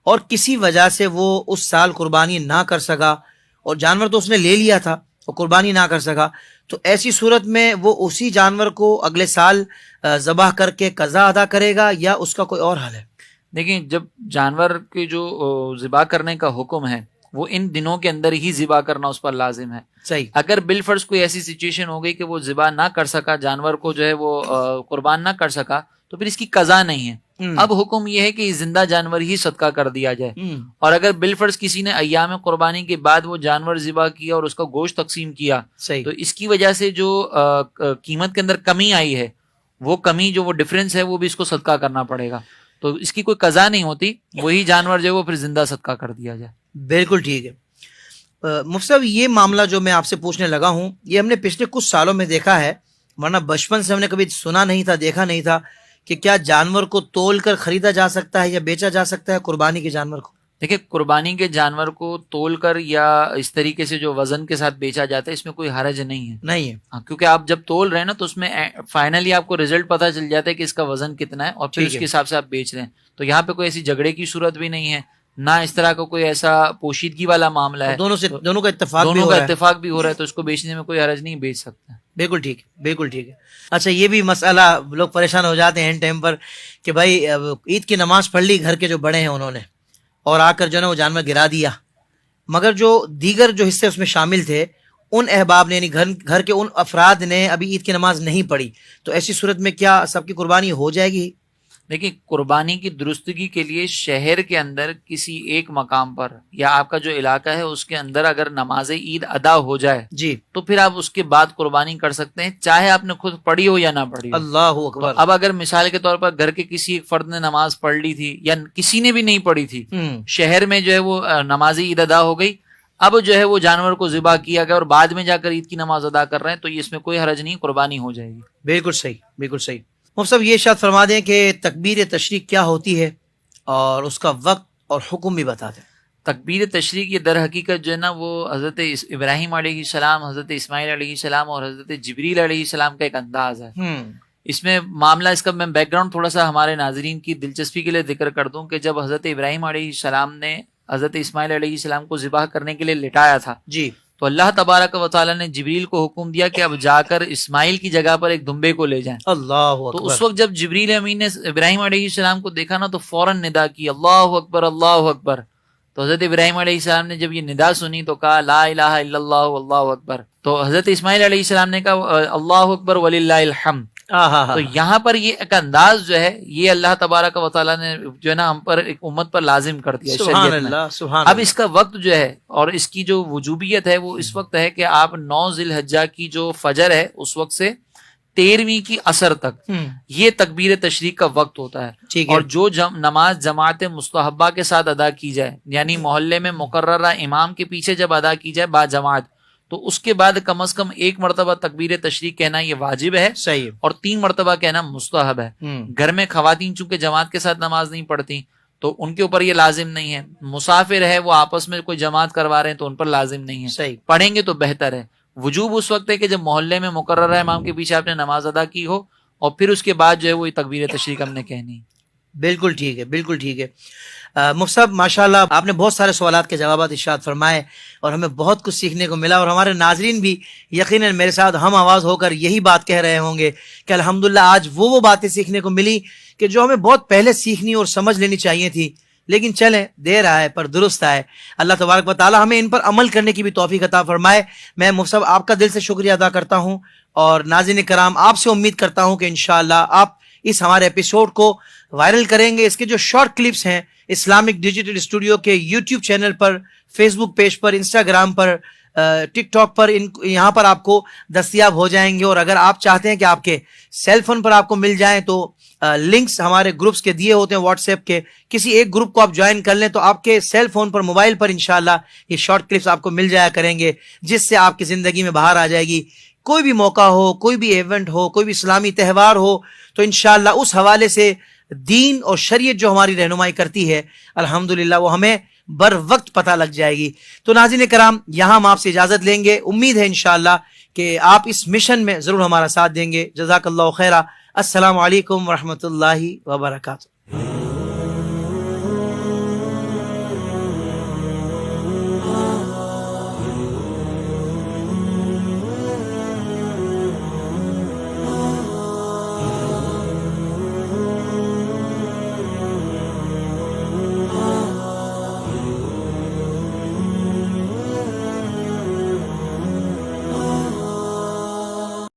اور کسی وجہ سے وہ اس سال قربانی نہ کر سکا اور جانور تو اس نے لے لیا تھا اور قربانی نہ کر سکا، تو ایسی صورت میں وہ اسی جانور کو اگلے سال ذبح کر کے قضا ادا کرے گا یا اس کا کوئی اور حل ہے؟ دیکھیں جب جانور کے جو ذبح کرنے کا حکم ہے وہ ان دنوں کے اندر ہی ذبح کرنا اس پر لازم ہے. صحیح. اگر بالفرض کوئی ایسی سچویشن ہو گئی کہ وہ ذبح نہ کر سکا، جانور کو جو ہے وہ قربان نہ کر سکا، تو پھر اس کی قضا نہیں ہے. اب حکم یہ ہے کہ زندہ جانور ہی صدقہ کر دیا جائے. اور اگر بالفرض کسی نے ایام قربانی کے بعد وہ جانور ذبح کیا اور اس کا گوشت تقسیم کیا، تو اس کی وجہ سے جو قیمت کے اندر کمی آئی ہے، وہ کمی جو وہ ڈفرینس ہے وہ بھی اس کو صدقہ کرنا پڑے گا. تو اس کی کوئی قضا نہیں ہوتی، وہی جانور جو ہے وہ پھر زندہ صدقہ کر دیا جائے. بالکل ٹھیک ہے. مفتی صاحب یہ معاملہ جو میں آپ سے پوچھنے لگا ہوں یہ ہم نے پچھلے کچھ سالوں میں دیکھا ہے، ورنہ بچپن سے ہم نے کبھی سنا نہیں تھا، دیکھا نہیں تھا کہ کیا جانور کو تول کر خریدا جا سکتا ہے یا بیچا جا سکتا ہے قربانی کے جانور کو؟ دیکھیں قربانی کے جانور کو تول کر یا اس طریقے سے جو وزن کے ساتھ بیچا جاتا ہے اس میں کوئی حرج نہیں ہے. نہیں ہے. ہاں، کیونکہ آپ جب تول رہے ہیں نا تو اس میں فائنلی آپ کو رزلٹ پتہ چل جاتا ہے کہ اس کا وزن کتنا ہے اور پھر اس کے حساب سے آپ بیچ رہے ہیں. تو یہاں پہ کوئی ایسی جھگڑے کی صورت بھی نہیں ہے، نہ اس طرح کا کوئی ایسا پوشیدگی والا معاملہ ہے. دونوں کا اتفاق بھی ہو رہا ہے تو اس کو بیچنے میں کوئی حرج نہیں، بیچ سکتے ہیں. بالکل ٹھیک ہے، بالکل ٹھیک ہے. اچھا یہ بھی مسئلہ لوگ پریشان ہو جاتے ہیں اینڈ ٹائم پر کہ بھائی عید کی نماز پڑھ لی گھر کے جو بڑے ہیں انہوں نے، اور آ کر جو ہے نا وہ جانور گرا دیا، مگر جو دیگر جو حصے اس میں شامل تھے ان احباب نے یعنی گھر کے ان افراد نے ابھی عید کی نماز نہیں پڑھی، تو ایسی صورت میں کیا سب کی قربانی ہو جائے گی؟ دیکھیں قربانی کی درستگی کے لیے شہر کے اندر کسی ایک مقام پر یا آپ کا جو علاقہ ہے اس کے اندر اگر نماز عید ادا ہو جائے جی تو پھر آپ اس کے بعد قربانی کر سکتے ہیں، چاہے آپ نے خود پڑھی ہو یا نہ پڑھی ہو. اللہ اکبر. اب اگر مثال کے طور پر گھر کے کسی ایک فرد نے نماز پڑھ لی تھی یا کسی نے بھی نہیں پڑھی تھی، شہر میں جو ہے وہ نماز عید ادا ہو گئی، اب جو ہے وہ جانور کو ذبح کیا گیا اور بعد میں جا کر عید کی نماز ادا کر رہے ہیں، تو اس میں کوئی حرج نہیں، قربانی ہو جائے گی. بالکل صحیح، بالکل صحیح. مفتی صاحب یہ ارشاد فرما دیں کہ تکبیر تشریق کیا ہوتی ہے اور اس کا وقت اور حکم بھی بتا دیں. تکبیر تشریق یہ در حقیقت جو ہے نا وہ حضرت ابراہیم علیہ السلام، حضرت اسماعیل علیہ السلام اور حضرت جبریل علیہ السلام کا ایک انداز ہے. اس میں معاملہ، اس کا میں بیک گراؤنڈ تھوڑا سا ہمارے ناظرین کی دلچسپی کے لیے ذکر کر دوں کہ جب حضرت ابراہیم علیہ السلام نے حضرت اسماعیل علیہ السلام کو ذبح کرنے کے لیے لٹایا تھا جی، تو اللہ تبارک و تعالیٰ نے جبریل کو حکم دیا کہ اب جا کر اسماعیل کی جگہ پر ایک دمبے کو لے جائیں. اللہ اکبر. تو اس وقت جب جبریل امین نے ابراہیم علیہ السلام کو دیکھا نا تو فوراً ندا کی اللہ اکبر اللہ اکبر. تو حضرت ابراہیم علیہ السلام نے جب یہ ندا سنی تو کہا لا الہ الا اللہ اللہ اکبر. تو حضرت اسماعیل علیہ السلام نے کہا اللہ اکبر وللہ الحمد. تو یہاں پر یہ ایک انداز جو ہے یہ اللہ تبارک و تعالیٰ نے جو ہے نا ہم پر ایک امت پر لازم کر دیا سبحان اللہ سبحان اللہ. اب اس کا وقت جو ہے اور اس کی جو وجوبیت ہے وہ اس وقت ہے کہ آپ 9 ذی الحجہ کی جو فجر ہے اس وقت سے 13ویں کی عصر تک یہ تکبیر تشریق کا وقت ہوتا ہے. اور جو نماز جماعت مستحبہ کے ساتھ ادا کی جائے یعنی محلے میں مقررہ امام کے پیچھے جب ادا کی جائے با جماعت تو اس کے بعد کم از کم 1 مرتبہ تکبیر تشریق کہنا یہ واجب ہے. صحیح. اور 3 مرتبہ کہنا مستحب ہے. گھر میں خواتین چونکہ جماعت کے ساتھ نماز نہیں پڑھتی تو ان کے اوپر یہ لازم نہیں ہے. مسافر ہے وہ آپس میں کوئی جماعت کروا رہے ہیں تو ان پر لازم نہیں ہے. صحیح. پڑھیں گے تو بہتر ہے. وجوب اس وقت ہے کہ جب محلے میں مقررہ امام کے پیچھے آپ نے نماز ادا کی ہو اور پھر اس کے بعد جو ہے وہ تکبیر تشریق ہم نے کہنی. بالکل ٹھیک ہے، بالکل ٹھیک ہے. مفتی صاحب ماشاءاللہ آپ نے بہت سارے سوالات کے جوابات ارشاد فرمائے اور ہمیں بہت کچھ سیکھنے کو ملا، اور ہمارے ناظرین بھی یقیناً میرے ساتھ ہم آواز ہو کر یہی بات کہہ رہے ہوں گے کہ الحمدللہ آج وہ باتیں سیکھنے کو ملی کہ جو ہمیں بہت پہلے سیکھنی اور سمجھ لینی چاہیے تھی، لیکن چلیں دیر آئے پر درست آئے. اللہ تبارک و تعالی ہمیں ان پر عمل کرنے کی بھی توفیق عطا فرمائے. میں مفتی صاحب آپ کا دل سے شکریہ ادا کرتا ہوں اور ناظرین کرام آپ سے امید کرتا ہوں کہ انشاءاللہ آپ اس ہمارے ایپیسوڈ کو وائرل کریں گے. اس کے جو شارٹ کلپس ہیں اسلامک ڈیجیٹل اسٹوڈیو کے یوٹیوب چینل پر، فیس بک پیج پر، انسٹاگرام پر ٹک ٹاک پر یہاں پر آپ کو دستیاب ہو جائیں گے. اور اگر آپ چاہتے ہیں کہ آپ کے سیل فون پر آپ کو مل جائیں تو لنکس ہمارے گروپس کے دیے ہوتے ہیں واٹس ایپ کے, کسی ایک گروپ کو آپ جوائن کر لیں تو آپ کے سیل فون پر موبائل پر انشاءاللہ یہ شارٹ کلپس آپ کو مل جایا کریں گے, جس سے آپ کی زندگی میں بہار آ جائے گی. کوئی بھی موقع ہو, کوئی بھی ایونٹ ہو, کوئی بھی اسلامی تہوار ہو, تو انشاءاللہ اس حوالے سے دین اور شریعت جو ہماری رہنمائی کرتی ہے الحمدللہ وہ ہمیں بر وقت پتہ لگ جائے گی. تو ناظرین کرام, یہاں ہم آپ سے اجازت لیں گے. امید ہے انشاءاللہ کہ آپ اس مشن میں ضرور ہمارا ساتھ دیں گے. جزاک اللہ خیرہ. السلام علیکم ورحمۃ اللہ وبرکاتہ.